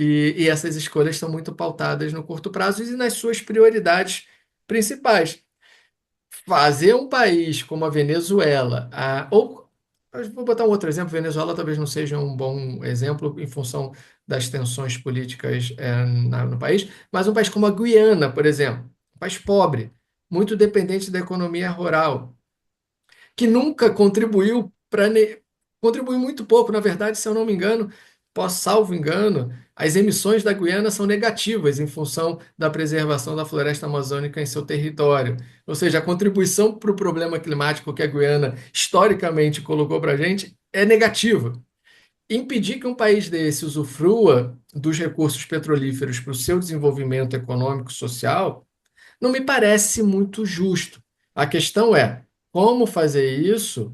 E essas escolhas estão muito pautadas no curto prazo e nas suas prioridades principais. Fazer um país como a Venezuela, ou eu vou botar um outro exemplo, Venezuela talvez não seja um bom exemplo em função das tensões políticas no país, mas um país como a Guiana, por exemplo, um país pobre, muito dependente da economia rural, que nunca contribuiu contribuiu muito pouco, na verdade, se eu não me engano, salvo engano, as emissões da Guiana são negativas em função da preservação da floresta amazônica em seu território. Ou seja, a contribuição para o problema climático que a Guiana historicamente colocou para a gente é negativa. Impedir que um país desse usufrua dos recursos petrolíferos para o seu desenvolvimento econômico e social não me parece muito justo. A questão é como fazer isso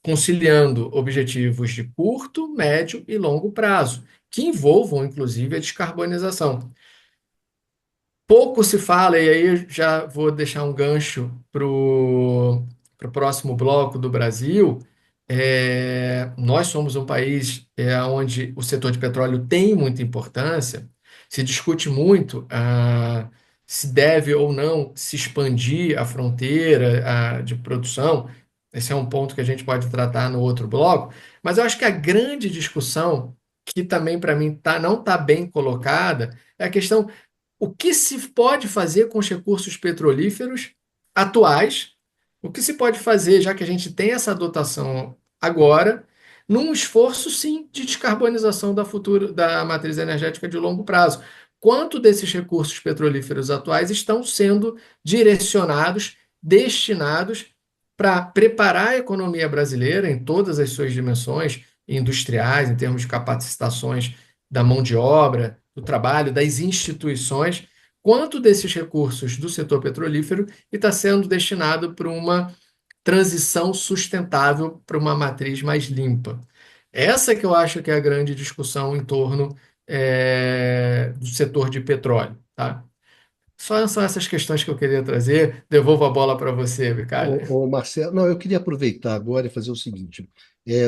conciliando objetivos de curto, médio e longo prazo, que envolvam, inclusive, a descarbonização. Pouco se fala, e aí eu já vou deixar um gancho para o próximo bloco do Brasil. Nós somos um país onde o setor de petróleo tem muita importância, se discute muito se deve ou não se expandir a fronteira de produção. Esse é um ponto que a gente pode tratar no outro bloco, mas eu acho que a grande discussão, que também para mim não está bem colocada, é a questão o que se pode fazer com os recursos petrolíferos atuais, o que se pode fazer, já que a gente tem essa dotação agora, num esforço, sim, de descarbonização da matriz energética de longo prazo. Quanto desses recursos petrolíferos atuais estão sendo direcionados, destinados para preparar a economia brasileira em todas as suas dimensões industriais, em termos de capacitações da mão de obra, do trabalho, das instituições, quanto desses recursos do setor petrolífero está sendo destinado para uma transição sustentável para uma matriz mais limpa. Essa que eu acho que é a grande discussão em torno do setor de petróleo, tá? São essas questões que eu queria trazer. Devolvo a bola para você, Bicalho. Marcelo, não, eu queria aproveitar agora e fazer o seguinte,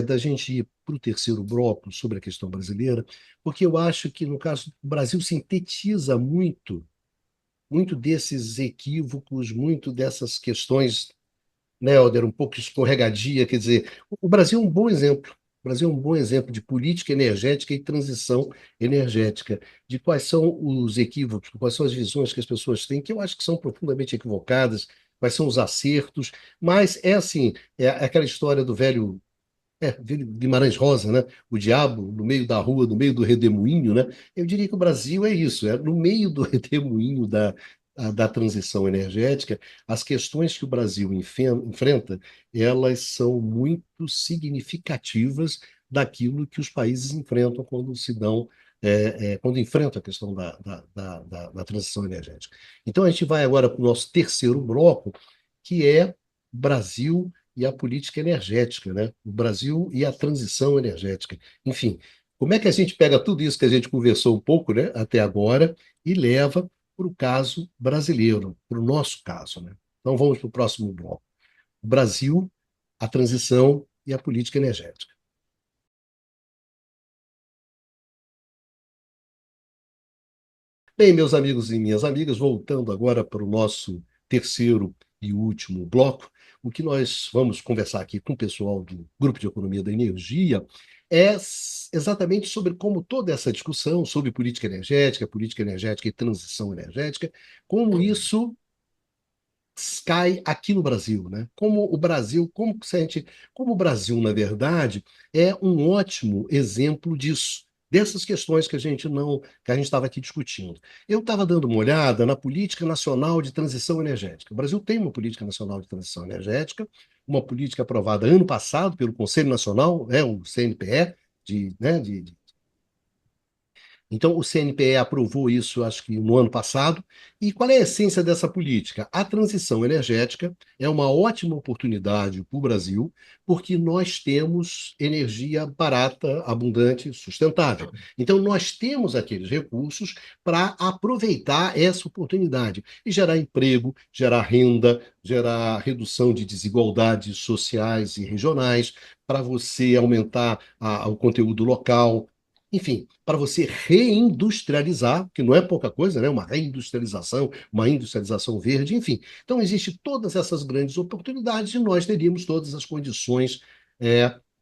da gente ir para o terceiro bloco sobre a questão brasileira, porque eu acho que, no caso, o Brasil sintetiza muito desses equívocos, muito dessas questões, né, Helder, um pouco escorregadia, quer dizer, o Brasil é um bom exemplo. O Brasil é um bom exemplo de política energética e transição energética, de quais são os equívocos, quais são as visões que as pessoas têm, que eu acho que são profundamente equivocadas, quais são os acertos, mas é assim, é aquela história do velho Guimarães Rosa, né? O diabo no meio da rua, no meio do redemoinho, né? Eu diria que o Brasil é isso, é no meio do redemoinho da transição energética, as questões que o Brasil enfrenta, elas são muito significativas daquilo que os países enfrentam quando se dão, quando enfrentam a questão da transição energética. Então a gente vai agora para o nosso terceiro bloco, que é Brasil e a política energética, né? O Brasil e a transição energética. Enfim, como é que a gente pega tudo isso que a gente conversou um pouco, né, até agora e leva para o caso brasileiro, para o nosso caso, né? Então vamos para o próximo bloco. O Brasil, a transição e a política energética. Bem, meus amigos e minhas amigas, voltando agora para o nosso terceiro e último bloco, o que nós vamos conversar aqui com o pessoal do Grupo de Economia da Energia é exatamente sobre como toda essa discussão sobre política energética e transição energética, como isso cai aqui no Brasil, né? Como o Brasil, como o Brasil, na verdade, é um ótimo exemplo disso, dessas questões que a gente estava aqui discutindo. Eu estava dando uma olhada na Política Nacional de Transição Energética. O Brasil tem uma Política Nacional de Transição Energética, uma política aprovada ano passado pelo Conselho Nacional, o CNPE, então, o CNPE aprovou isso, acho que no ano passado. E qual é a essência dessa política? A transição energética é uma ótima oportunidade para o Brasil, porque nós temos energia barata, abundante, sustentável. Então, nós temos aqueles recursos para aproveitar essa oportunidade e gerar emprego, gerar renda, gerar redução de desigualdades sociais e regionais, para você aumentar o conteúdo local, enfim, para você reindustrializar, que não é pouca coisa, né? Uma industrialização verde, enfim. Então, existem todas essas grandes oportunidades e nós teríamos todas as condições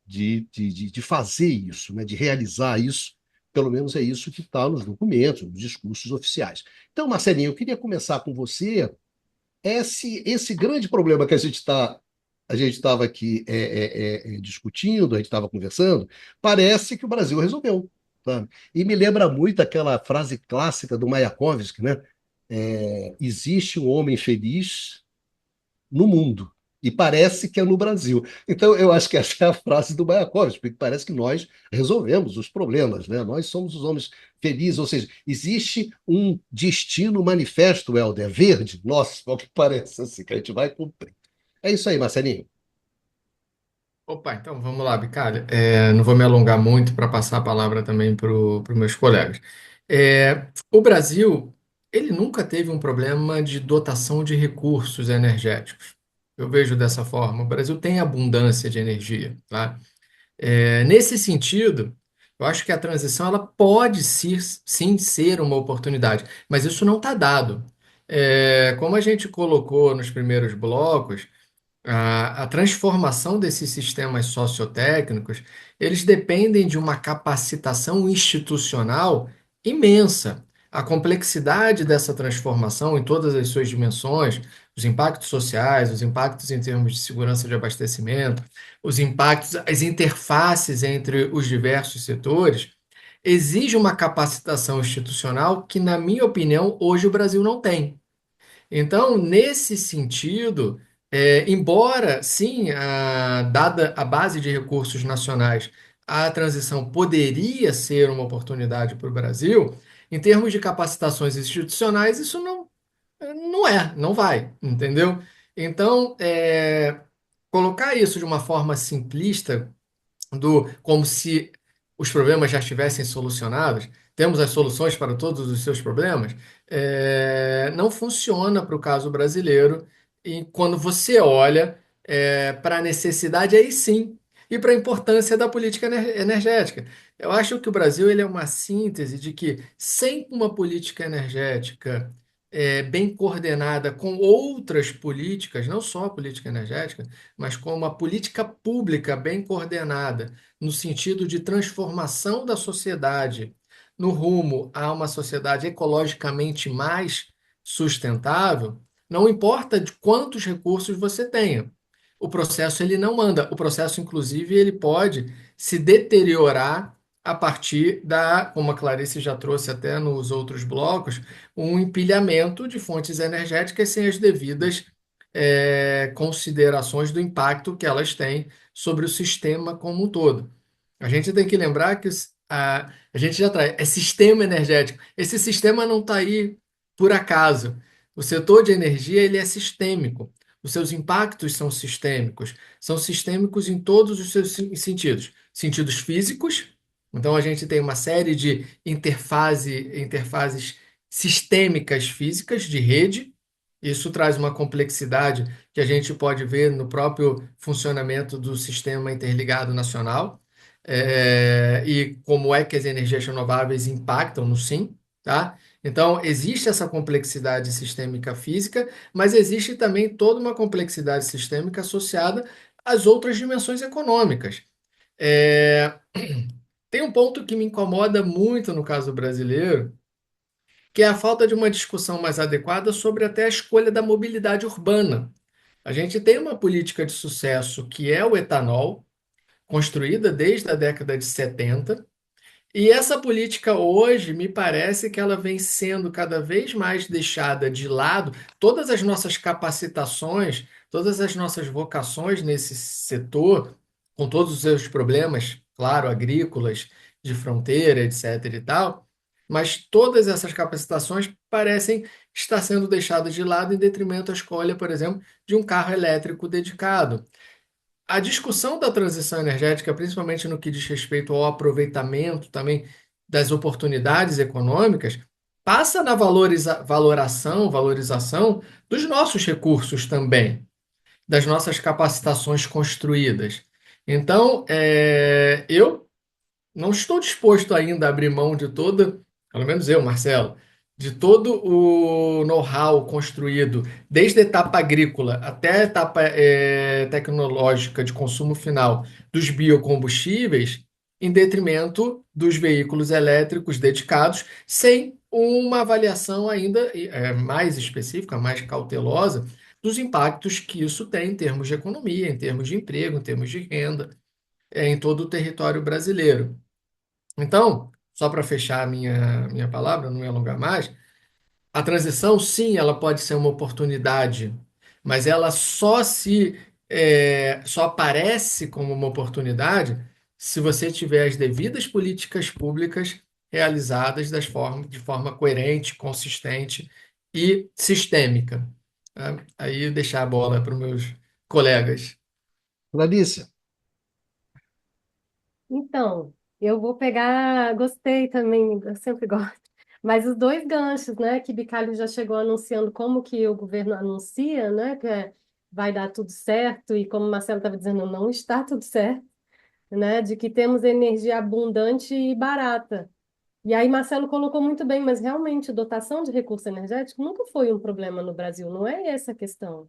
de fazer isso, né? De realizar isso. Pelo menos é isso que está nos documentos, nos discursos oficiais. Então, Marcelinho, eu queria começar com você. Esse grande problema que a gente estava aqui discutindo, a gente estava conversando, parece que o Brasil resolveu. Sabe? E me lembra muito aquela frase clássica do Mayakovsky, né? Existe um homem feliz no mundo, e parece que é no Brasil. Então, eu acho que essa é a frase do Mayakovsky, porque parece que nós resolvemos os problemas, né? Nós somos os homens felizes, ou seja, existe um destino manifesto, Helder, verde, nossa, ao que parece assim, que a gente vai cumprir. É isso aí, Marcelinho. Opa, então vamos lá, Bicalho. Não vou me alongar muito para passar a palavra também para os meus colegas. O Brasil, ele nunca teve um problema de dotação de recursos energéticos. Eu vejo dessa forma. O Brasil tem abundância de energia, tá? Nesse sentido, eu acho que a transição ela pode sim ser uma oportunidade, mas isso não está dado. Como a gente colocou nos primeiros blocos, a transformação desses sistemas sociotécnicos, eles dependem de uma capacitação institucional imensa. A complexidade dessa transformação em todas as suas dimensões, os impactos sociais, os impactos em termos de segurança de abastecimento, os impactos, as interfaces entre os diversos setores, exige uma capacitação institucional que, na minha opinião, hoje o Brasil não tem. Então, nesse sentido, embora sim, dada a base de recursos nacionais, a transição poderia ser uma oportunidade para o Brasil, em termos de capacitações institucionais, isso não vai, entendeu? Então, colocar isso de uma forma simplista, como se os problemas já estivessem solucionados, temos as soluções para todos os seus problemas, não funciona para o caso brasileiro. E quando você olha para a necessidade, aí sim, e para a importância da política energética. Eu acho que o Brasil ele é uma síntese de que, sem uma política energética bem coordenada com outras políticas, não só a política energética, mas com uma política pública bem coordenada, no sentido de transformação da sociedade no rumo a uma sociedade ecologicamente mais sustentável, não importa de quantos recursos você tenha. O processo ele não anda. O processo, inclusive, ele pode se deteriorar a partir como a Clarice já trouxe até nos outros blocos, um empilhamento de fontes energéticas sem as devidas considerações do impacto que elas têm sobre o sistema como um todo. A gente tem que lembrar que a gente já traz, é sistema energético. Esse sistema não está aí por acaso. O setor de energia ele é sistêmico. Os seus impactos são sistêmicos em todos os seus sentidos. Sentidos físicos, então a gente tem uma série de interfaces sistêmicas físicas de rede. Isso traz uma complexidade que a gente pode ver no próprio funcionamento do Sistema Interligado Nacional, e como é que as energias renováveis impactam no SIM, tá? Então, existe essa complexidade sistêmica física, mas existe também toda uma complexidade sistêmica associada às outras dimensões econômicas. É, Tem um ponto que me incomoda muito no caso brasileiro, que é a falta de uma discussão mais adequada sobre até a escolha da mobilidade urbana. A gente tem uma política de sucesso que é o etanol, construída desde a década de 70, e essa política hoje me parece que ela vem sendo cada vez mais deixada de lado. Todas as nossas capacitações, todas as nossas vocações nesse setor, com todos os seus problemas, claro, agrícolas, de fronteira, etc. e tal, mas todas essas capacitações parecem estar sendo deixadas de lado em detrimento à escolha, por exemplo, de um carro elétrico dedicado. A discussão da transição energética, principalmente no que diz respeito ao aproveitamento também das oportunidades econômicas, passa na valorização dos nossos recursos também, das nossas capacitações construídas. Então, eu não estou disposto ainda a abrir mão de toda, pelo menos eu, Marcelo, de todo o know-how construído, desde a etapa agrícola até a etapa tecnológica de consumo final dos biocombustíveis, em detrimento dos veículos elétricos dedicados, sem uma avaliação ainda mais específica, mais cautelosa, dos impactos que isso tem em termos de economia, em termos de emprego, em termos de renda, em todo o território brasileiro. Então, só para fechar a minha palavra, não me alongar mais, a transição, sim, ela pode ser uma oportunidade, mas ela só aparece como uma oportunidade se você tiver as devidas políticas públicas realizadas de forma coerente, consistente e sistêmica. Tá? Aí deixar a bola para os meus colegas. Clarice, Então, eu vou pegar, gostei também, eu sempre gosto, mas os dois ganchos, né, que Bicalho já chegou anunciando como que o governo anuncia, né, vai dar tudo certo, e como o Marcelo estava dizendo, não está tudo certo, né, de que temos energia abundante e barata. E aí Marcelo colocou muito bem, mas realmente dotação de recurso energético nunca foi um problema no Brasil, não é essa a questão.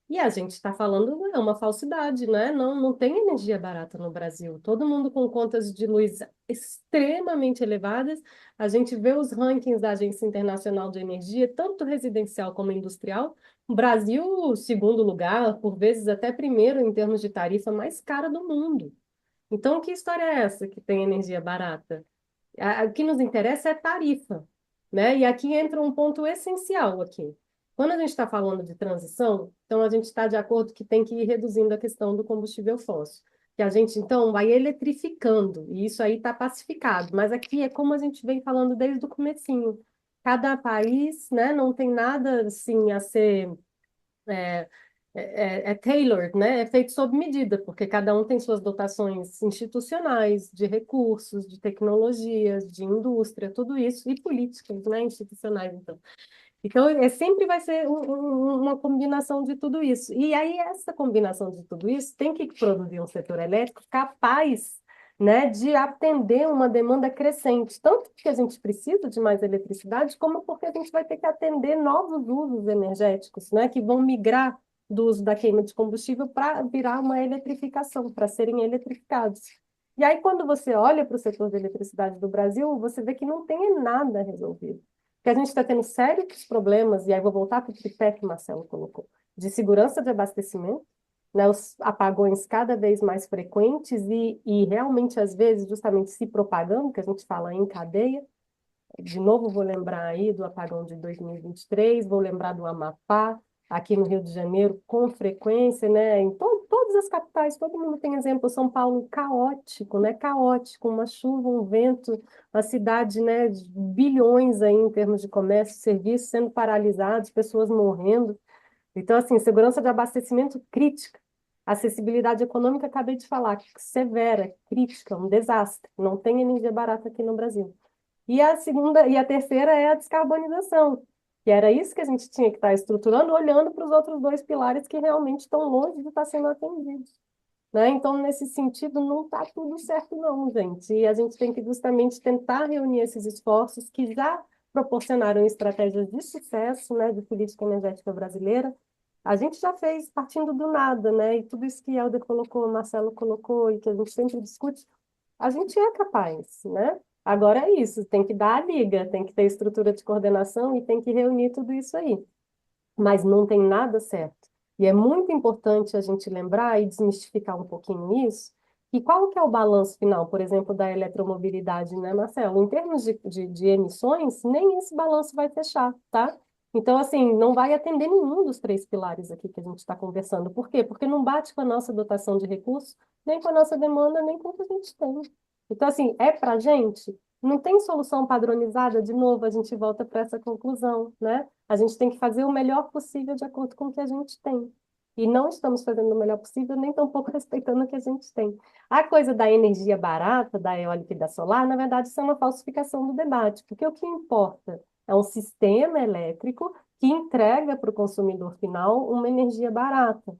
E a gente está falando, é uma falsidade, né? Não, não tem energia barata no Brasil. Todo mundo com contas de luz extremamente elevadas. A gente vê os rankings da Agência Internacional de Energia, tanto residencial como industrial. O Brasil, segundo lugar, por vezes até primeiro em termos de tarifa mais cara do mundo. Então, que história é essa que tem energia barata? O que nos interessa é tarifa, né? E aqui entra um ponto essencial aqui. Quando a gente está falando de transição, então a gente está de acordo que tem que ir reduzindo a questão do combustível fóssil. Que a gente, então, vai eletrificando, e isso aí está pacificado. Mas aqui é como a gente vem falando desde o comecinho. Cada país, né, não tem nada assim a ser é tailored, né? É feito sob medida, porque cada um tem suas dotações institucionais, de recursos, de tecnologias, de indústria, tudo isso, e políticas, né? Institucionais, então. Então, sempre vai ser uma combinação de tudo isso. E aí, essa combinação de tudo isso tem que produzir um setor elétrico capaz, né, de atender uma demanda crescente, tanto porque a gente precisa de mais eletricidade, como porque a gente vai ter que atender novos usos energéticos, né, que vão migrar do uso da queima de combustível para virar uma eletrificação, para serem eletrificados. E aí, quando você olha para o setor de eletricidade do Brasil, você vê que não tem nada resolvido. Porque a gente está tendo sérios problemas, e aí vou voltar para o tripé que o Marcelo colocou, de segurança de abastecimento, né, os apagões cada vez mais frequentes e realmente, às vezes, justamente se propagando, que a gente fala em cadeia. De novo, vou lembrar aí do apagão de 2023, vou lembrar do Amapá, aqui no Rio de Janeiro, com frequência, né? Em todas as capitais, todo mundo tem exemplo. São Paulo, caótico, né? Caótico, uma chuva, um vento, uma cidade, né? De bilhões aí em termos de comércio, serviços sendo paralisados, pessoas morrendo. Então, assim, segurança de abastecimento crítica. Acessibilidade econômica, acabei de falar, severa, crítica, um desastre. Não tem energia barata aqui no Brasil. E a segunda e a terceira é a descarbonização, que era isso que a gente tinha que estar estruturando, olhando para os outros dois pilares que realmente estão longe de estar sendo atendidos, né? Então, nesse sentido, não está tudo certo, não, gente. E a gente tem que justamente tentar reunir esses esforços que já proporcionaram estratégias de sucesso, né, de política energética brasileira. A gente já fez partindo do nada, né? E tudo isso que Helder colocou, Marcelo colocou e que a gente sempre discute, a gente é capaz, né? Agora é isso, tem que dar a liga, tem que ter estrutura de coordenação e tem que reunir tudo isso aí. Mas não tem nada certo. E é muito importante a gente lembrar e desmistificar um pouquinho isso. E qual que é o balanço final, por exemplo, da eletromobilidade, né, Marcelo? Em termos de emissões, nem esse balanço vai fechar, tá? Então, assim, não vai atender nenhum dos três pilares aqui que a gente está conversando. Por quê? Porque não bate com a nossa dotação de recursos, nem com a nossa demanda, nem com o que a gente tem. Então, assim, é para a gente? Não tem solução padronizada? De novo, a gente volta para essa conclusão, né? A gente tem que fazer o melhor possível de acordo com o que a gente tem. E não estamos fazendo o melhor possível, nem tampouco respeitando o que a gente tem. A coisa da energia barata, da eólica e da solar, na verdade, isso é uma falsificação do debate, porque o que importa é um sistema elétrico que entrega para o consumidor final uma energia barata.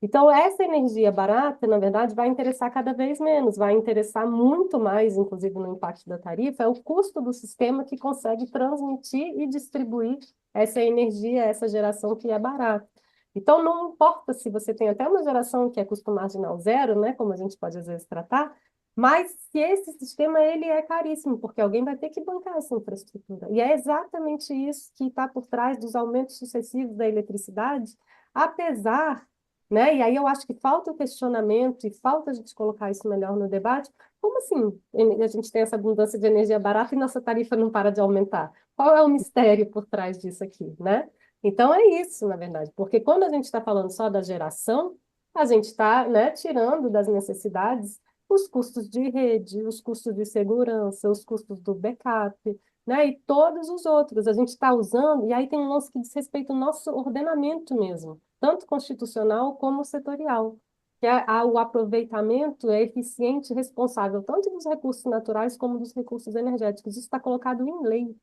Então, essa energia barata, na verdade, vai interessar cada vez menos, vai interessar muito mais, inclusive no impacto da tarifa, é o custo do sistema que consegue transmitir e distribuir essa energia, essa geração que é barata. Então, não importa se você tem até uma geração que é custo marginal zero, né, como a gente pode às vezes tratar, mas se esse sistema ele é caríssimo, porque alguém vai ter que bancar essa infraestrutura. E é exatamente isso que está por trás dos aumentos sucessivos da eletricidade, apesar, né? E aí eu acho que falta o questionamento e falta a gente colocar isso melhor no debate. Como assim a gente tem essa abundância de energia barata e nossa tarifa não para de aumentar? Qual é o mistério por trás disso aqui, né? Então é isso, na verdade, porque quando a gente está falando só da geração, a gente está, né, tirando das necessidades os custos de rede, os custos de segurança, os custos do backup, né, e todos os outros. A gente está usando, e aí tem um lance que diz respeito ao nosso ordenamento mesmo, tanto constitucional como setorial, que é o aproveitamento é eficiente e responsável tanto dos recursos naturais como dos recursos energéticos. Isso está colocado em lei.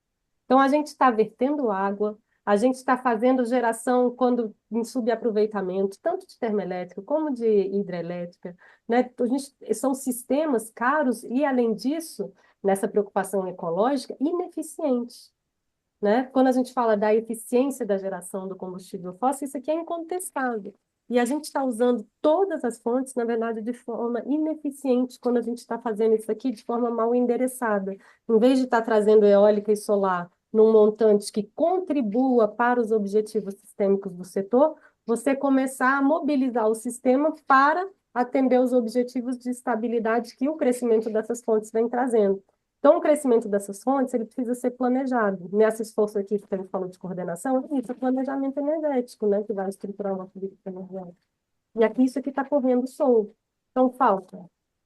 Então, a gente está vertendo água, a gente está fazendo geração quando em subaproveitamento, tanto de termoelétrica como de hidrelétrica, né? São sistemas caros e, além disso, nessa preocupação ecológica, ineficientes, né? Quando a gente fala da eficiência da geração do combustível fóssil, isso aqui é incontestável. E a gente está usando todas as fontes, na verdade, de forma ineficiente, quando a gente está fazendo isso aqui de forma mal endereçada. Em vez de estar trazendo eólica e solar num montante que contribua para os objetivos sistêmicos do setor, você começar a mobilizar o sistema para atender os objetivos de estabilidade que o crescimento dessas fontes vem trazendo. Então, o crescimento dessas fontes, ele precisa ser planejado. Nesse esforço aqui que a gente falou de coordenação, isso é planejamento energético, né, que vai estruturar uma política energética. E aqui isso aqui está correndo solto. Então, falta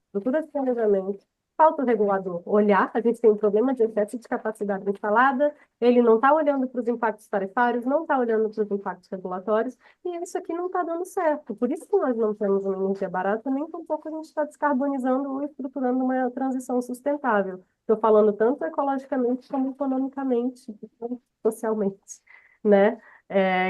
estrutura de planejamento, falta o regulador olhar, a gente tem um problema de excesso de capacidade instalada, ele não está olhando para os impactos tarifários, não está olhando para os impactos regulatórios, e isso aqui não está dando certo. Por isso que nós não temos uma energia barata, nem tampouco a gente está descarbonizando ou estruturando uma transição sustentável. Estou falando tanto ecologicamente como economicamente, socialmente, né?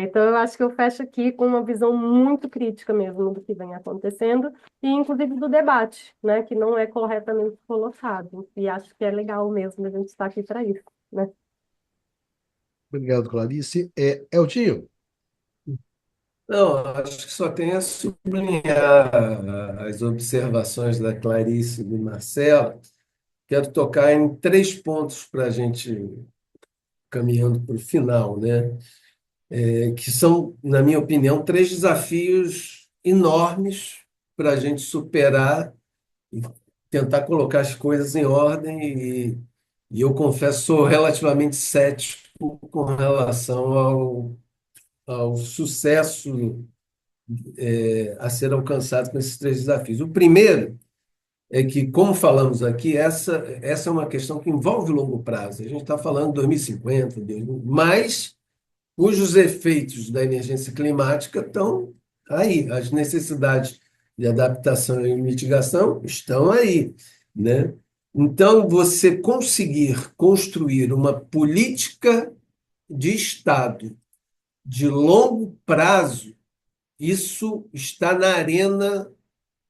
Então, eu acho que eu fecho aqui com uma visão muito crítica mesmo do que vem acontecendo, e inclusive do debate, né, que não é corretamente colocado. E acho que é legal mesmo a gente estar aqui para isso, né? Obrigado, Clarice. Eltinho, Não, acho que só tem a sublinhar as observações da Clarice e do Marcelo. Quero tocar em três pontos para a gente caminhando para o final, né? Que são, na minha opinião, três desafios enormes para a gente superar e tentar colocar as coisas em ordem. E eu confesso, sou relativamente cético com relação ao sucesso a ser alcançado com esses três desafios. O primeiro é que, como falamos aqui, essa é uma questão que envolve longo prazo. A gente está falando de 2050, mas cujos efeitos da emergência climática estão aí. As necessidades de adaptação e mitigação estão aí, né? Então, você conseguir construir uma política de Estado de longo prazo, isso está na arena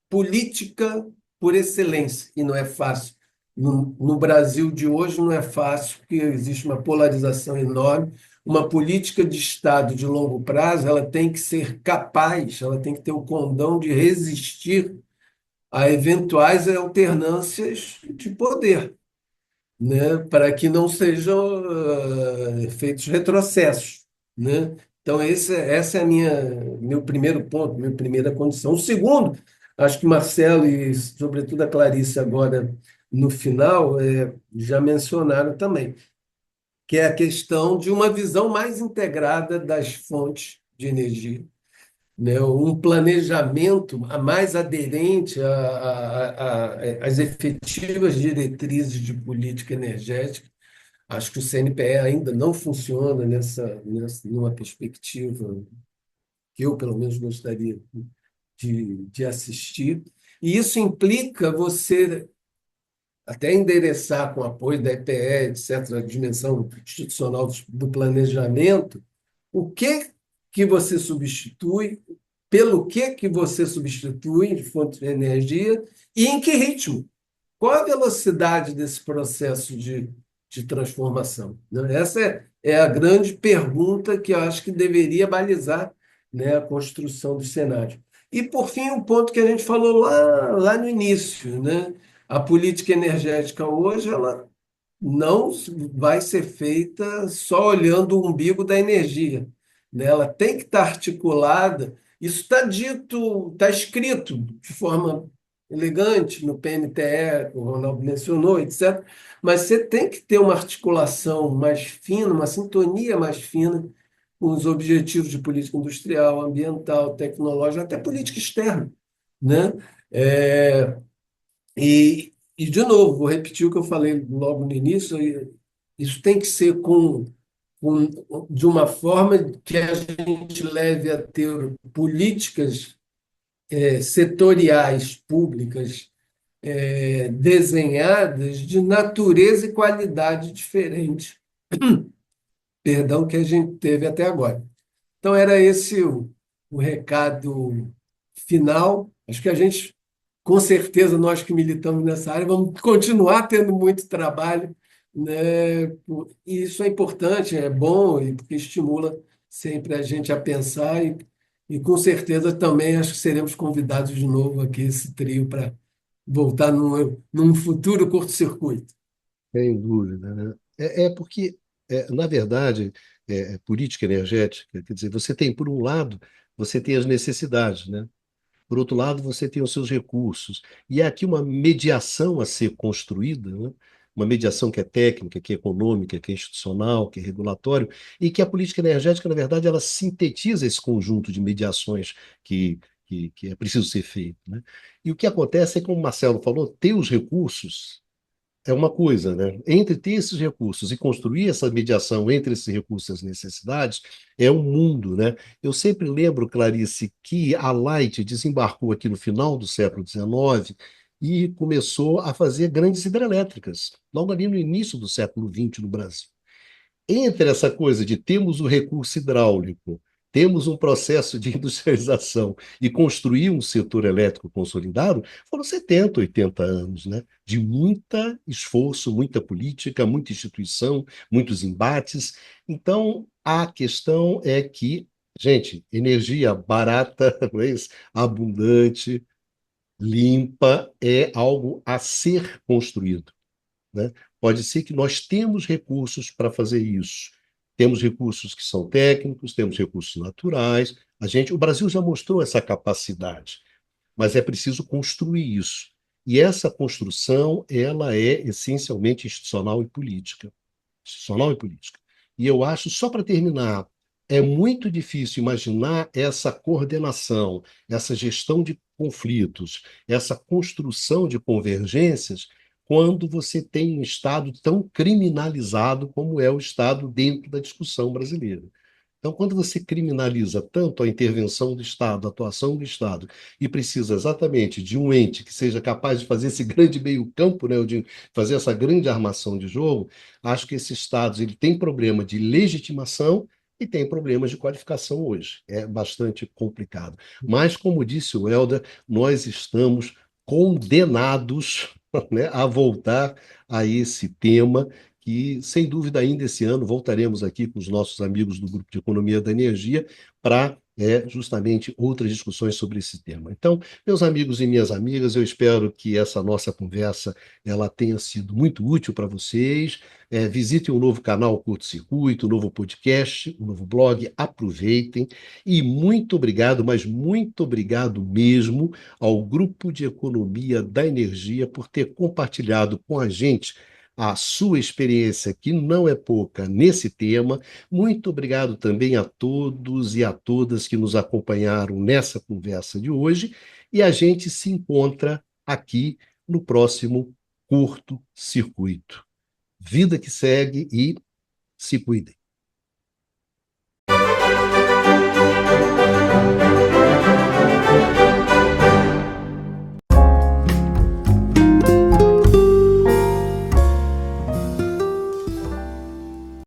política por excelência, e não é fácil. No Brasil de hoje não é fácil, porque existe uma polarização enorme. Uma política de Estado de longo prazo, ela tem que ser capaz, ela tem que ter o condão de resistir a eventuais alternâncias de poder, né, para que não sejam feitos retrocessos, né? Então, essa é meu primeiro ponto, minha primeira condição. O segundo, acho que Marcelo e, sobretudo, a Clarice, agora no final, já mencionaram também, que é a questão de uma visão mais integrada das fontes de energia, né? Um planejamento mais aderente às efetivas diretrizes de política energética. Acho que o CNPE ainda não funciona numa perspectiva que eu, pelo menos, gostaria de assistir. E isso implica você até endereçar, com apoio da EPE, etc., a dimensão institucional do planejamento, o que você substitui, pelo que você substitui de fonte de energia e em que ritmo. Qual a velocidade desse processo de transformação, né? Essa é a grande pergunta que eu acho que deveria balizar, né, a construção do cenário. E, por fim, um ponto que a gente falou lá no início, né? A política energética hoje ela não vai ser feita só olhando o umbigo da energia, né? Ela tem que estar articulada. Isso está dito, está escrito de forma elegante no PNTE, o Ronaldo mencionou, etc. Mas você tem que ter uma articulação mais fina, uma sintonia mais fina com os objetivos de política industrial, ambiental, tecnológica, até política externa, né? É, de novo, vou repetir o que eu falei logo no início, isso tem que ser de uma forma que a gente leve a ter políticas setoriais públicas desenhadas de natureza e qualidade diferente, perdão, que a gente teve até agora. Então, era esse o recado final. Acho que a gente, com certeza, nós que militamos nessa área, vamos continuar tendo muito trabalho, né? E isso é importante, é bom, e porque estimula sempre a gente a pensar, e com certeza também acho que seremos convidados de novo aqui, esse trio, para voltar num futuro curto-circuito. sem dúvida, né? Porque, na verdade, política energética, quer dizer, você tem, por um lado, você tem as necessidades, né? Por outro lado, você tem os seus recursos. E há aqui uma mediação a ser construída, né? Uma mediação que é técnica, que é econômica, que é institucional, que é regulatório, e que a política energética, na verdade, ela sintetiza esse conjunto de mediações que é preciso ser feito, né? E o que acontece é, como o Marcelo falou, ter os recursos é uma coisa, né? Entre ter esses recursos e construir essa mediação entre esses recursos e as necessidades, é um mundo, né? Eu sempre lembro, Clarice, que a Light desembarcou aqui no final do século XIX e começou a fazer grandes hidrelétricas, logo ali no início do século XX no Brasil. Entre essa coisa de temos o recurso hidráulico, temos um processo de industrialização e construir um setor elétrico consolidado, foram 70, 80 anos, né? De muito esforço, muita política, muita instituição, muitos embates. Então, a questão é que, gente, energia barata, não é isso? Abundante, limpa, é algo a ser construído, né? Pode ser que nós temos recursos para fazer isso. Temos recursos que são técnicos, temos recursos naturais. O Brasil já mostrou essa capacidade, mas é preciso construir isso. E essa construção, ela é essencialmente institucional e política. Institucional e política. E eu acho, só para terminar, é muito difícil imaginar essa coordenação, essa gestão de conflitos, essa construção de convergências quando você tem um Estado tão criminalizado como é o Estado dentro da discussão brasileira. Então, quando você criminaliza tanto a intervenção do Estado, a atuação do Estado, e precisa exatamente de um ente que seja capaz de fazer esse grande meio-campo, né, de fazer essa grande armação de jogo, acho que esse Estado ele tem problema de legitimação e tem problemas de qualificação hoje. É bastante complicado. Mas, como disse o Helder, nós estamos condenados, né, a voltar a esse tema que, sem dúvida, ainda esse ano voltaremos aqui com os nossos amigos do Grupo de Economia da Energia para justamente outras discussões sobre esse tema. Então, meus amigos e minhas amigas, eu espero que essa nossa conversa ela tenha sido muito útil para vocês. Visitem o novo canal Curto Circuito, o novo podcast, o novo blog, aproveitem. E muito obrigado, mas muito obrigado mesmo ao Grupo de Economia da Energia por ter compartilhado com a gente a sua experiência, que não é pouca, nesse tema. Muito obrigado também a todos e a todas que nos acompanharam nessa conversa de hoje. E a gente se encontra aqui no próximo Curto Circuito. Vida que segue e se cuidem.